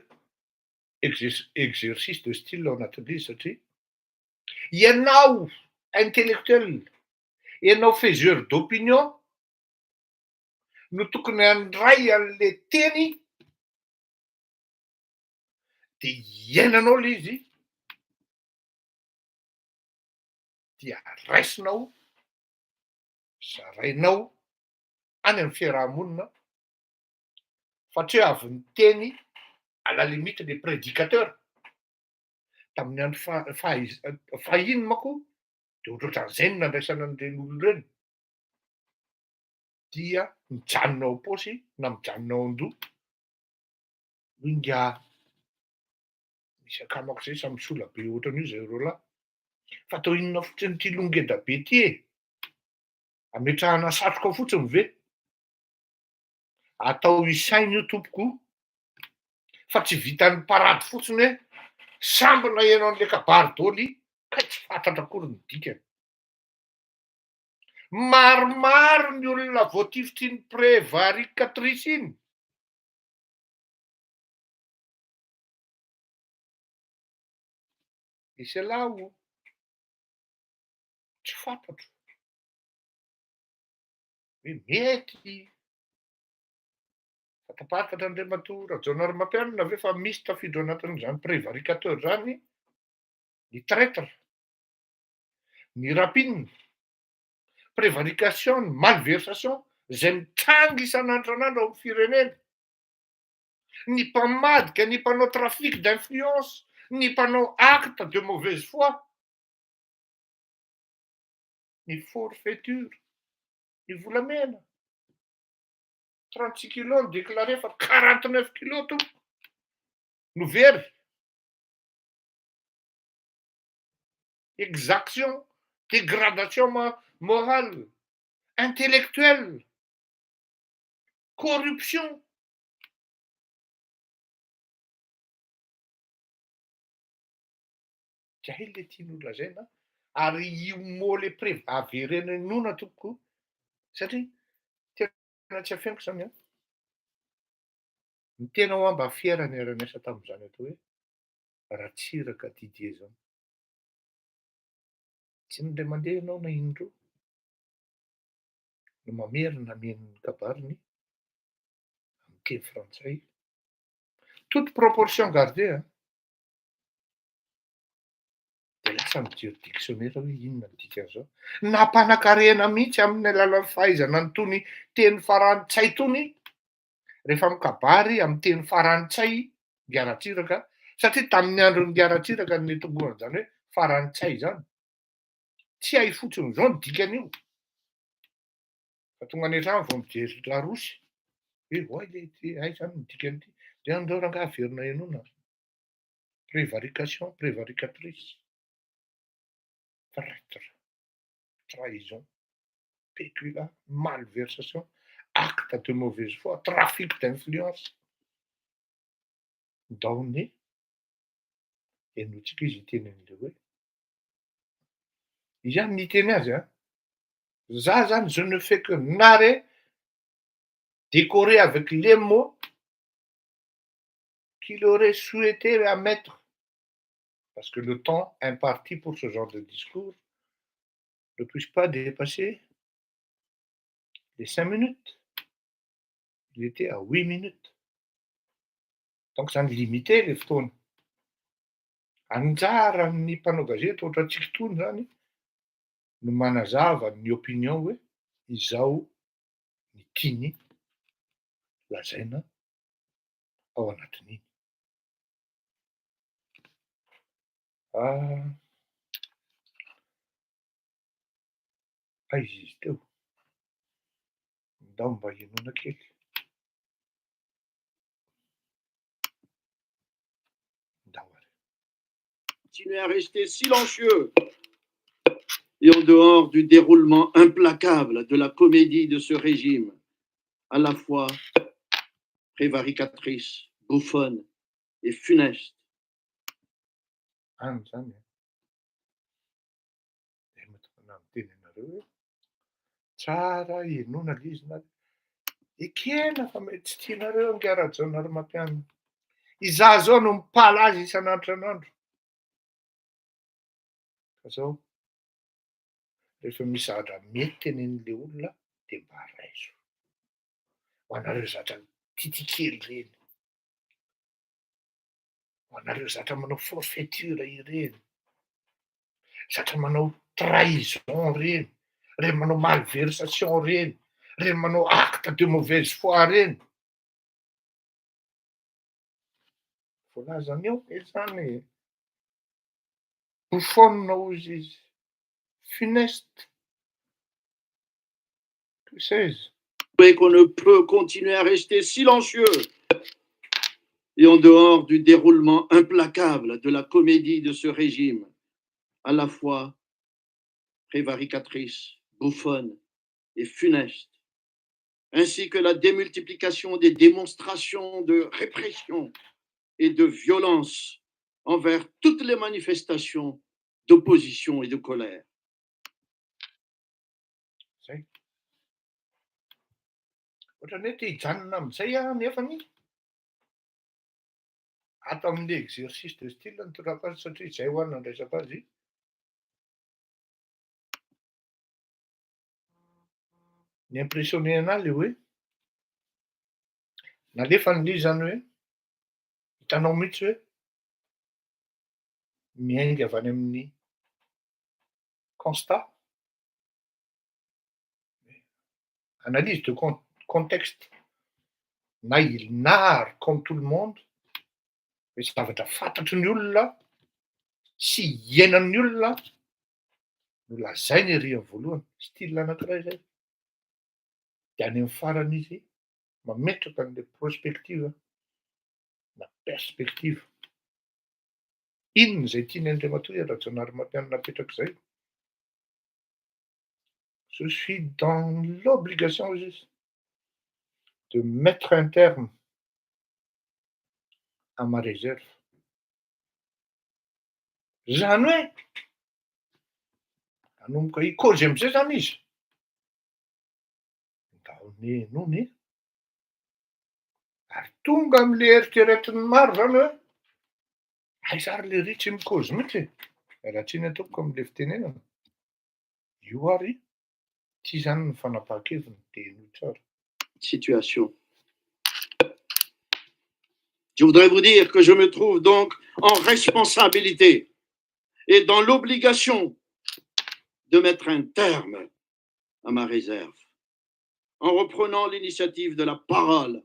exercice de style ao anatin'izy satria ianao intellectuel, ianao faiseur d'opinion no tokony handray an'le teny de iainanao le izy dia raisinao, zarainao any amin'ny fiarahamonina fa tsy hoe avy niteny à la limite les prédicateurs tamin'ny andro fahiny manko de ohatrohatran'izay no nandraisana an'ireny olona ireny, dia mijanona ao am-paosy na mijanona ao an-doha, inga misy akamako zay samy sola be ohatran'io zay roalahy, fa atao inona fotsiny ty longeda be ty e, ametrahana satroka fotsiny ve, atao isaina io tompoko, fa tsy vitan'ny mparady fotsiny hoe sambona ianao an'le kabary daholo, kay tsy fantatra akory ny dikany. Maromaro ny olona voatifitry ny prévaricatrice iny. Misy alao tsy fantatro hoe mety fatapatatra Andriamato Rajaonary Mampianina ve fa misy tafiditra anatin'izany prévaricateur zany ny traître, ny rapine, prévarication, malversation zay mitrangy isan'andronandro ao amin'ny firenena. Ny mpamadika, ny mpanao trafic d'influence, ny mpanao acte de mauvaise foi, ny forfaiture, ny volamena. 36 kilos ny déclaré fa 49 kilos to no very. Exaction, dégradation morale, intellectuelle, corruption. Zay le tian'olona lazaina ary io mot le averenenona tompoko satria tena tsy afeniko zany a. Ny tena ho amba fiera ny ara-miasa tamin'izany atao hoe Ratsiraka Didier zany. Tsy indray mandeha ianao na indro no mamerina men'ny kabariny amin'ny teny frantsay. Toute proportion gardée a. De lasa mijery dictionnaire hoe inona ny dikan'izao. Nampanankarena mihitsy amin'ny alalan'ny fahaizana nytony teny farantsay tony rehefa mikabary amin'ny teny farantsay Giaratsiraka satria tamin'ny andron'ny Giaratsiraka ny netombohana zany hoe farantsay zany. Tsy hay fotsiny zao ny dikan'io. Fa tonga any an-trano vao mijery Larosy. Hoe hay zany ny dikan'ity. De andao rangahy averina ianona. Prévarication, prévaricatrice. Traître, trahison, péculat, malversation, acte de mauvaise foi, trafic d'influence. Daoné enotsika izy itenen'le hoe izy zany niteny azy a. Za zany je ne fais que narrer, décorer avec les mots qu'il aurait souhaité à mettre. Parce que le temps imparti pour ce genre de discours ne puisse pas dépasser les 5 minutes. Il était à 8 minutes. Donc zany limité le fotoana. Anjara ny mpanao gazety ohatra antsika itony zany no manazava ny opinion hoe izao ny tiany lazaina ao anatin'iny. Aiza izy teo? Ndao mba ianona kely. Continuer à rester silencieux et en dehors du déroulement implacable de la comédie de ce régime, à la fois prévaricatrice, bouffonne et funeste. Tsara ianona le izy na ekena fa mety tsy tianareo ange Rajaonary Mampianina. Izaho zao no mipala azy isan'andro isan'andro. Fa zao rehefa misy zavatra mety tenen'le olona de mba raiso. Ho anareo zatra titikely reny, ho anareo zatra manao forfaiture ireny, zatra manao trahison reny, reny manao malversation reny, reny manao acte de mauvaise foi reny. Voalazany eo zany bouffonne hozy izy, funeste, que sais-je. Et qu'on ne peut continuer à rester silencieux et en dehors du déroulement implacable de la comédie de ce régime, à la fois prévaricatrice, bouffonne et funeste, ainsi que la démultiplication des démonstrations de répression et de violence envers toutes les manifestations d'opposition et de colère. Zay. Ohatrany hoe te hijanona amin'izay nefany ato amin'ny exercice de style ny torako azy satria izay ho an'ny resaka azy. Ny impressionné anahy le hoe nalefany izy zany hoe hitanao mihitsy hoe miainga avy any amin'ny constat, analyse de contexte, na il nare comme tout le monde, hoe zavatra fantatry ny olona sy iainan'ny olona no lazainy ery amin'ny voalohany. Style anankiray zay. De any amin'ny farany izy mametraka an'le prospective na perspective. Inona izay tiany Andriamatoa Rajaonary Mapianina napetrak'izay? Je suis dans l'obligation juste de mettre un terme à ma réserve. Zany hoe nanomboka hikôzy am'izay zany izy. Nony ary tonga am'le eritreretiny maro zany hoe ay sary le ritsy mikôzy mihitsy raha tsy iny ataoko am'le fitenenana. Io ary ty zany ny fanapahan-keviny teny tsara. Situation. Je voudrais vous dire que je me trouve donc en responsabilité et dans l'obligation de mettre un terme à ma réserve en reprenant l'initiative de la parole.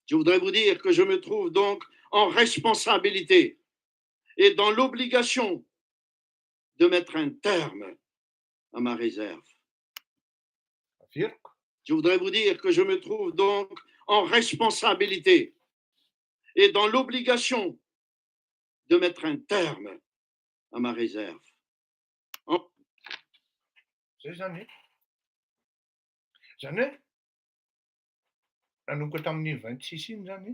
Je voudrais vous dire que je me trouve donc en responsabilité et dans l'obligation de mettre un terme à ma réserve. Je voudrais vous dire que je me trouve donc en responsabilité et dans l'obligation de mettre un terme à ma réserve. Zany hoe nanomboka tamin'ny 26 iny zany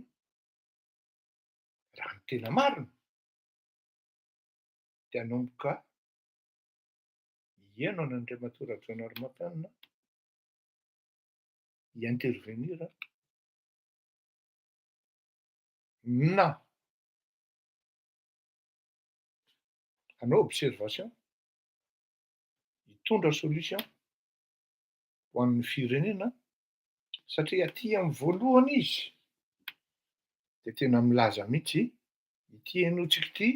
raha ny tena marina de hanomboka hiaino an'Andriamatoa Rajaonary Mapianina hi-intervenir na hanao observation, hitondra solution ho an'ny firenena satria aty amin'ny voalohany izy de tena milaza mihitsy ity hainotsika ity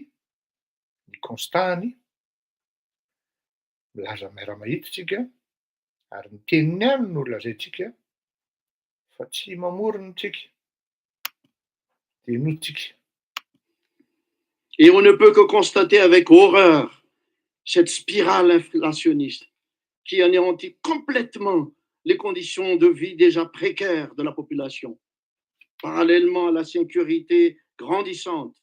ny constatany milaza miara-mahita tsika ary ny teniny ihany no lazaintsika fa tsy mamorona tsika de enotsika. Et on ne peut que constater avec horreur cette spirale inflationniste qui anéantit complètement les conditions de vie déjà précaires de la population, parallèlement à la sécurité grandissante,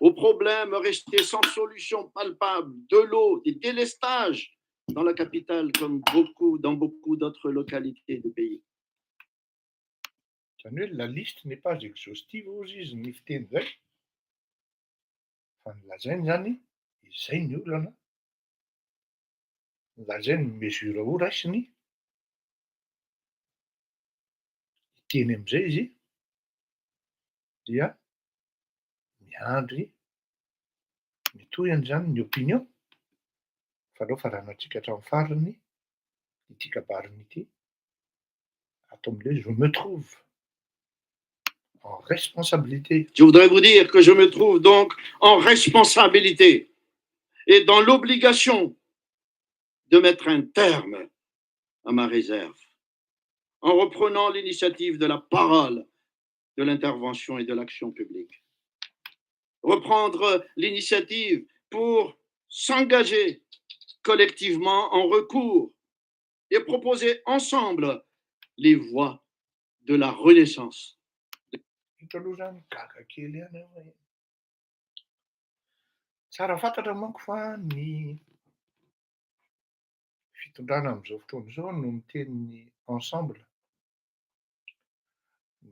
aux problèmes restés sans solution palpable, de l'eau, des délestages dans la capitale comme dans beaucoup d'autres localités du pays. La liste n'est pas exhaustive aux izy ny fiteny zay. Fa nilazainy zany izay ny olana, nilazainy mesure ho raisiny, hiteny am'izay izy dia miandry mitohany zany ny opinion fa aleo faranantsika hatramin'ny farany ity kabariny ity ato am'le je me trouve en responsabilité. Je voudrais vous dire que je me trouve donc en responsabilité et dans l'obligation de mettre un terme à ma réserve en reprenant l'initiative de la parole, de l'intervention et de l'action publique. Reprendre l'initiative pour s'engager collectivement en recours et proposer ensemble les voies de la renaissance. Tsara fantatra manko fa ny fitondrana amin'izao fotoana izao no miteny ensemble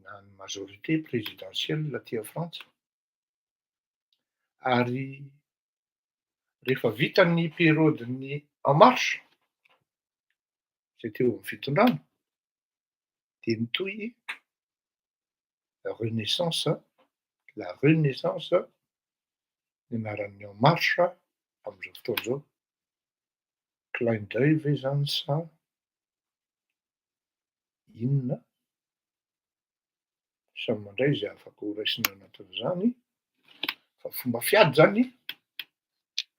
na ny majorité présidentielle aty Frantsa. Ary rehefa vita ny période-ny En Marche zay teo amin'ny fitondrana dia mitohy Renaissance, la Renaissance ny anaran'ny En Marche amin'izao fotoana izao. Clin d'œil ve zany sa inona? Samy mandray izay afaka ho raisina anatin'izany, fa fomba fiady zany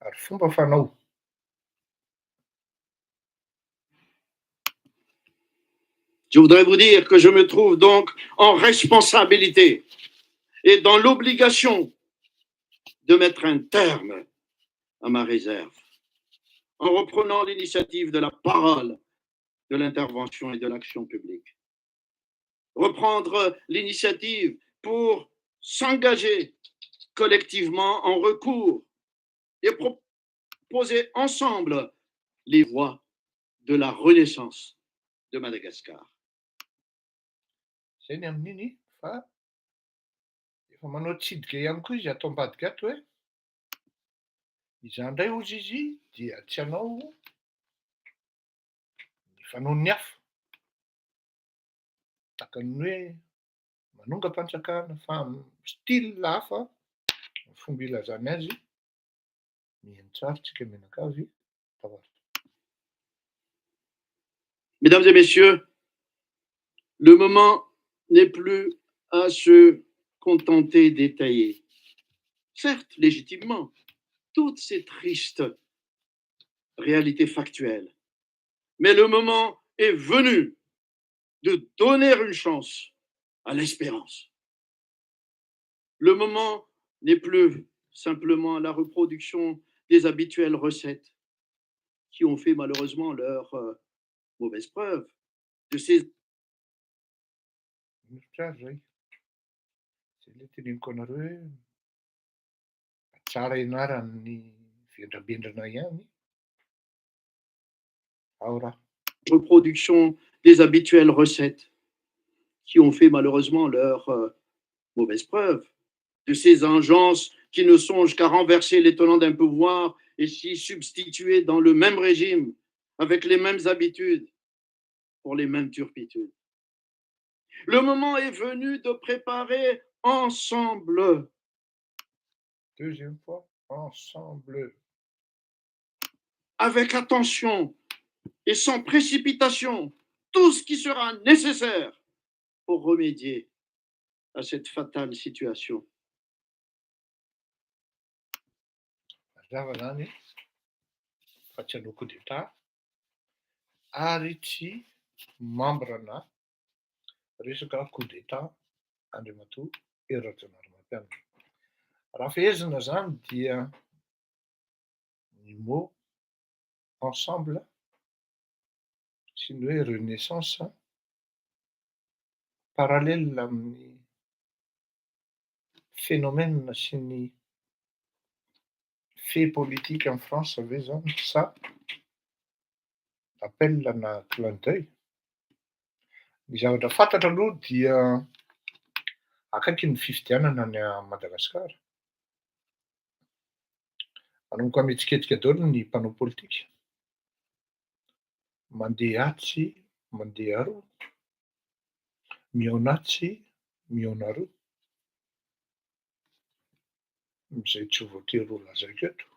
ary fomba fanao. Je voudrais vous dire que je me trouve donc en responsabilité et dans l'obligation de mettre un terme à ma réserve en reprenant l'initiative de la parole, de l'intervention et de l'action publique. Reprendre l'initiative pour s'engager collectivement en recours et proposer ensemble les voies de la renaissance de Madagascar. Zay ny amin'iny fa efa manao tsidika ihany koa izy atao ambadika ato hoe izany indray ozy izy dia tsy hanao ny fanaon'ny hafa, tahaka ny hoe manonga-panjakana fa amin'ny style hafa ny fomba ilazany azy, mihaino tsara tsika mianakavy tavaritra. Mesdames et messieurs, le moment n'est plus à se contenter d'étayer, certes légitimement, toutes ces tristes réalités factuelles, mais le moment est venu de donner une chance à l'espérance. Le moment n'est plus simplement la reproduction des habituelles recettes qui ont fait malheureusement leur mauvaise preuve de ces Tsara zay. Zay ilay teneniko anareo hoe tsara ianaran'ny vendrabendrana ihany ao raha. reproduction des habituelles recettes qui ont fait malheureusement leur mauvaise preuve, de ces engences qui ne songent qu'à renverser les tenants d'un pouvoir et s'y substituer dans le même régime, avec les mêmes habitudes, pour les mêmes turpitudes. Le moment est venu de préparer ensemble, Deuxième fois, ensemble, avec attention et sans précipitation, tout ce qui sera nécessaire pour remédier à cette fatale situation. mazava zany fa tsy hanao coup d'état ary tsy mambrana resaka coup d'état Andriamatoa Ery Rajaonarimampianina. Raha fehezina zany dia ny mot ensemble sy ny hoe renaissance parallèle amin'ny phénomène sy ny fait politique en France ve zany sa appel na clin d'œil. Ny zavatra fantatra aloha dia akaiky ny fifidianana any Madagasikara. Manomboka mihetsiketsika daholo ny mpanao politika. Mandeha atsy, mandeha aroa, mihaona atsy, mihaona aroa. Izay tsy voatery ho lazaiko eto.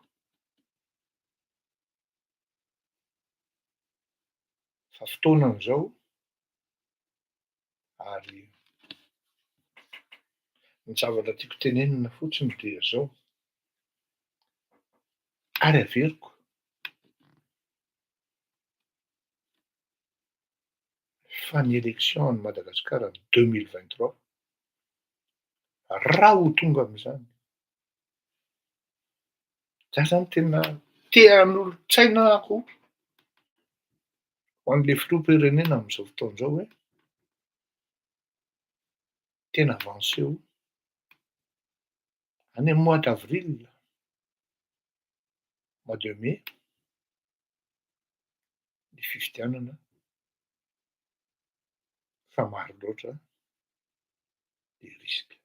Fa fotoanan'izao ary ny zavatra tiako tenenina fotsiny dia zao. Ary averiko fa ny élection any Madagasikara 2023 raha ho tonga amin'izany, za zany tena tehan'olon-tsainako ho an'le filoham-pirenena amin'izao fotoan'izao hoe tena avancé-o any amin'ny mois d'avril, mois de mai, ny fifidianana fa maro loatra le risque.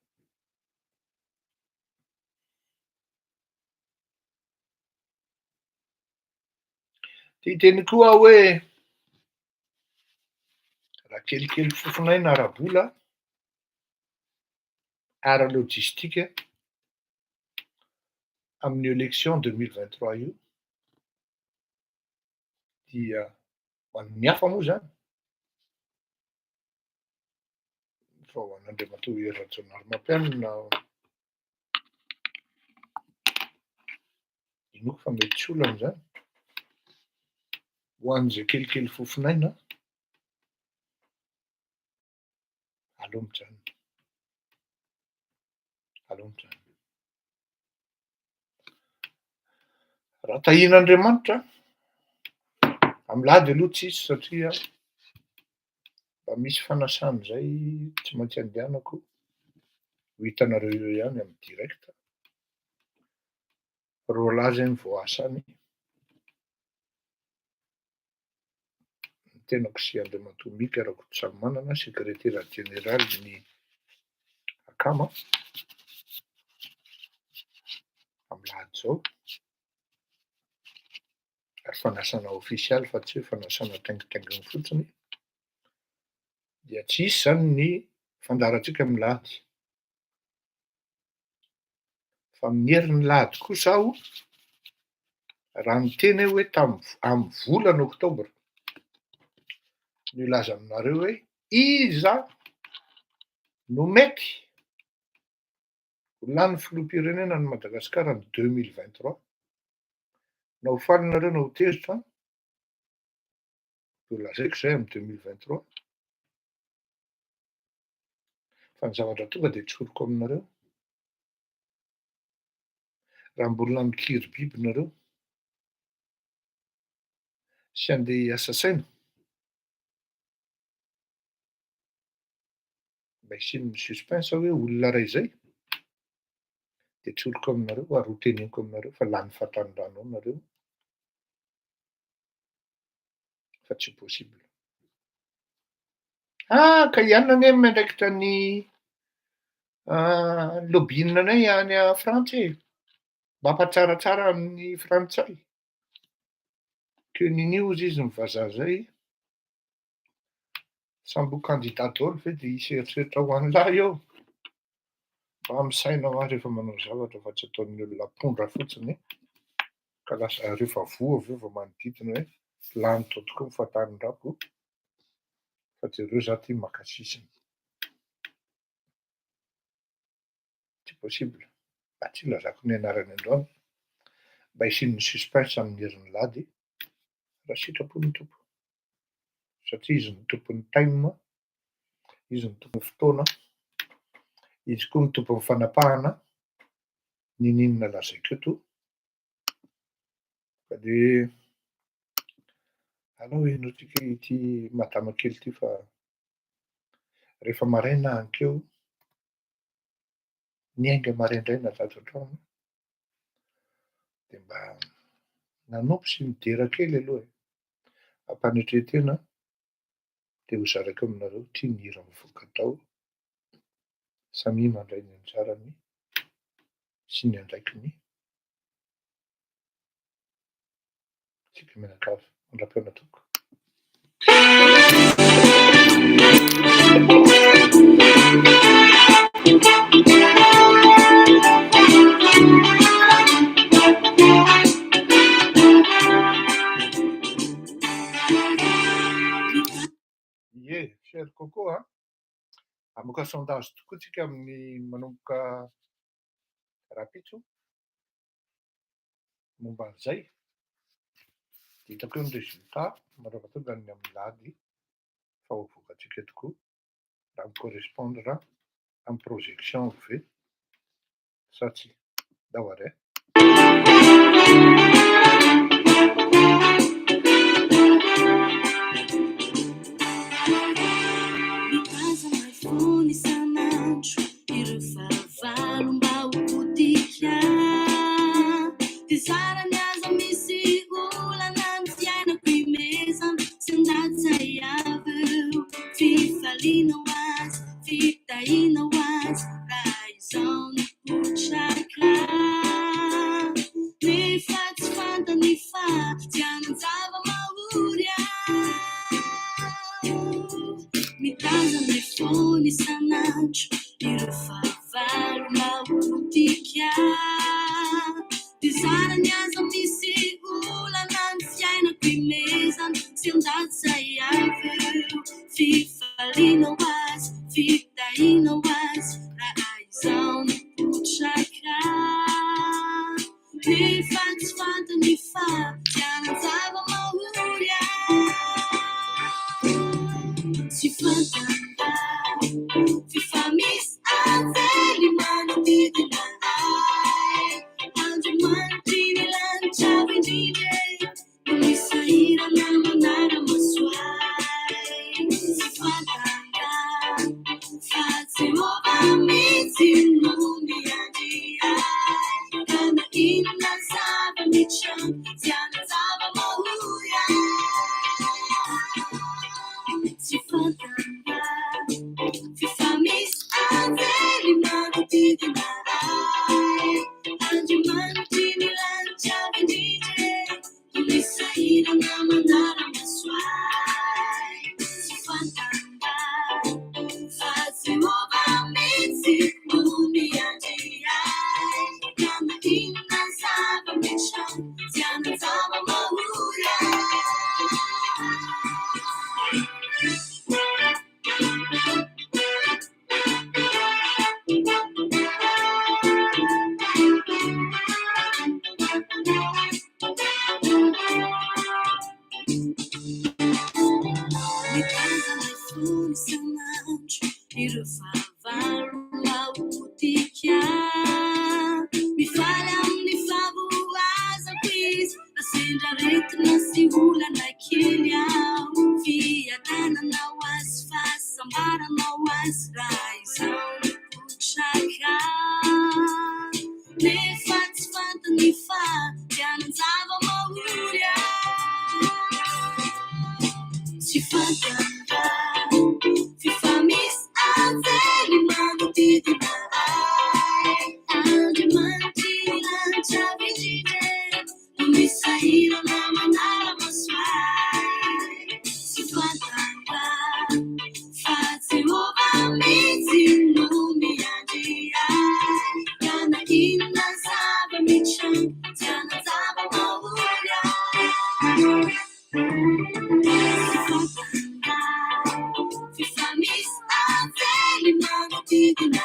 Dia hiteny koa hoe kelikely fofinaina ara-bola ara-lojistika amin'ny élection 2023 io dia ho an'ny hafa moa zany fa ho an'Andriamatoa Hery Rajaonarimampianina inoko fa mety tsy olana zany ho an'izay kelikely fofinaina aleo mijanona raha tahian'Andriamanitra am'lady aloha tsisy satria mba misy fanasany zay tsy maintsy andehanako ho hitanareo eo ihany amin'ny direct roa lahy zay ny voasany ny tenako sy Andriamatoa Mika Rakotosamanana sekretera jeneraly ny akama am'lady zao ary fanasana ofisialy fa tsy hoe fanasana taingitainginy fotsiny dia tsisy zany ny fandarantsika milady fa mihery ny lady kosa aho raha ny teny hoe amin'ny volana oktobra nilaza aminareo hoe iza no mety ho lany filoham-pirenena ny Madagasikara ny 2023 na ho falinareo na ho tezitra dia lazaiko zay amin'ny 2023 fa ny zavatra tonga dia tsoriko aminareo raha mbola mikiry biby nareo sy andeha hiasa saina mba hisian'ny suspense hoe olona ray zay dia tsoriko aminareo ary ho teneniko aminareo fa lany fahatany-drano ao nareo fa tsy possible ka ianona anie mandraikitra ny lobbyinanay any a Frantsa e mba hampatsaratsara amin'ny frantsay que news izy mivazaha zay sambo candidat daholo ve dia hiseritra ho an'lahy eo mba amisaina ho aho rehefa manao zavatra fa tsy ataon'ny olona ampondra fotsiny ka lasa rehefa voa avy eo vao manodidina hoe lany tao tokoa ny fahatany-drako fa jereo za ty makasisiny tsy possible mba tsy ilazako ny anarany androany mba hisian'ny suspense amin'ny herin'ny lady raha sitrapon'ny tompo satria izy ny tompon'ny time izy ny tompon'ny fotoana izy koa ny tompon'ny fanapahana ninona lazaiko eto ka dia alao enao tsika ity madama kely ity fa rehefa maraina ankeo niainga maraindray nazato an-trano dia mba nanompo sy midera kely aloha ampanetretena dia ho zaraiko aminareo tia ny hira mivoaka tao samy mandray ny anjarany sy ny andraikiny tsika mianakavy mandram-piaona toko ie cher coco amoka sondage tokoa tsika amin'ny manomboka rapitso momba an'izay dia hitako eo ny résultat mandrava tonga ny amin'ny lady fa hovoakantsika tokoa raha micorrespondre amin'ny projection ve sa tsy dahoary fanomezana sy andajay aveo fifaliana ho azy fitahiana ho azy raha izao nipotraka nefa tsy fantany fa tianan-java-mahory tsy fantana fifamisy avely manodidina andromanitry ny lanitra indrindra misahirana manara-masoay tsy fantana fa Jehova mitsy no miandriay kana inona zava-mitrano tianan-java-mahory tsy fantana fifamisy avely manodidina andromanitry ny lanitra indrindra misahirana manara-masoay tsy fantana fa Jehova mitsy no miandriay kana inona zava-mitrano tianan-java-mahory mitazana fony sanandro ireo fahavalo laodika mifaly amin'ny favoazako izy nasendra retina sy olana kely aho fiadananao azy fahasambaranao azy raha izao nipotraka nefa tsy fantany fa tianan-java-mahory tsy fantana fifamisy avely manodidina andromanitry ny lanitra indrindra misahirana manara-masoay tsy fantana fa Jehova mitsy no miandriay kana inona zava-mitrano tianan-java-mahory fifamisy avely manodidina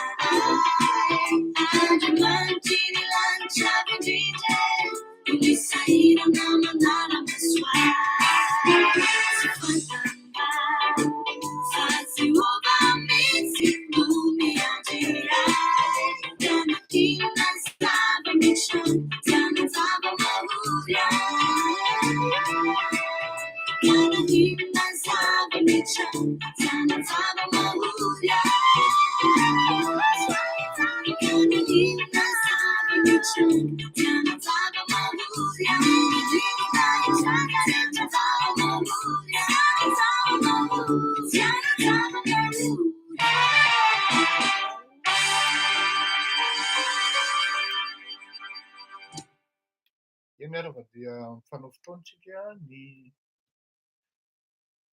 andromanitry ny lanitra indrindra misahirana manara-masoay tsy fantana fa Jehova mitsy no miandriay kana inona zava-mitrano tianan-java-mahory kana inona zava-mitrano tianan-java-mahory kana inona zava-mitrano tianan-java-mahory Eny arava dia mifanao fotoantsika ny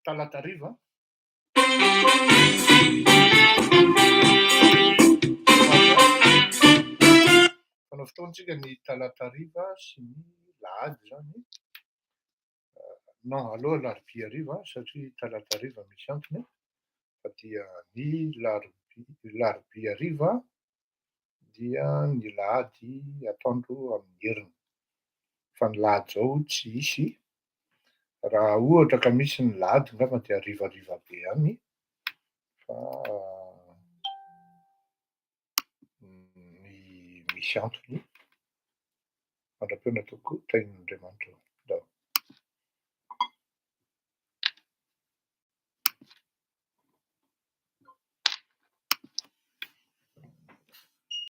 talatariva fanao fotoantsika ny talatariva sy ny lahady zany non aloha larobia ariva satria talatariva misy antony fa dia ny larobia ariva dia ny lahady atoandro amin'ny heriny fa ny lahady zao tsy isy raha ohatra ka misy ny lahady ngamba dia arivariva be any fa ny misy antony mandrapiana toko tain'Andriamanitra.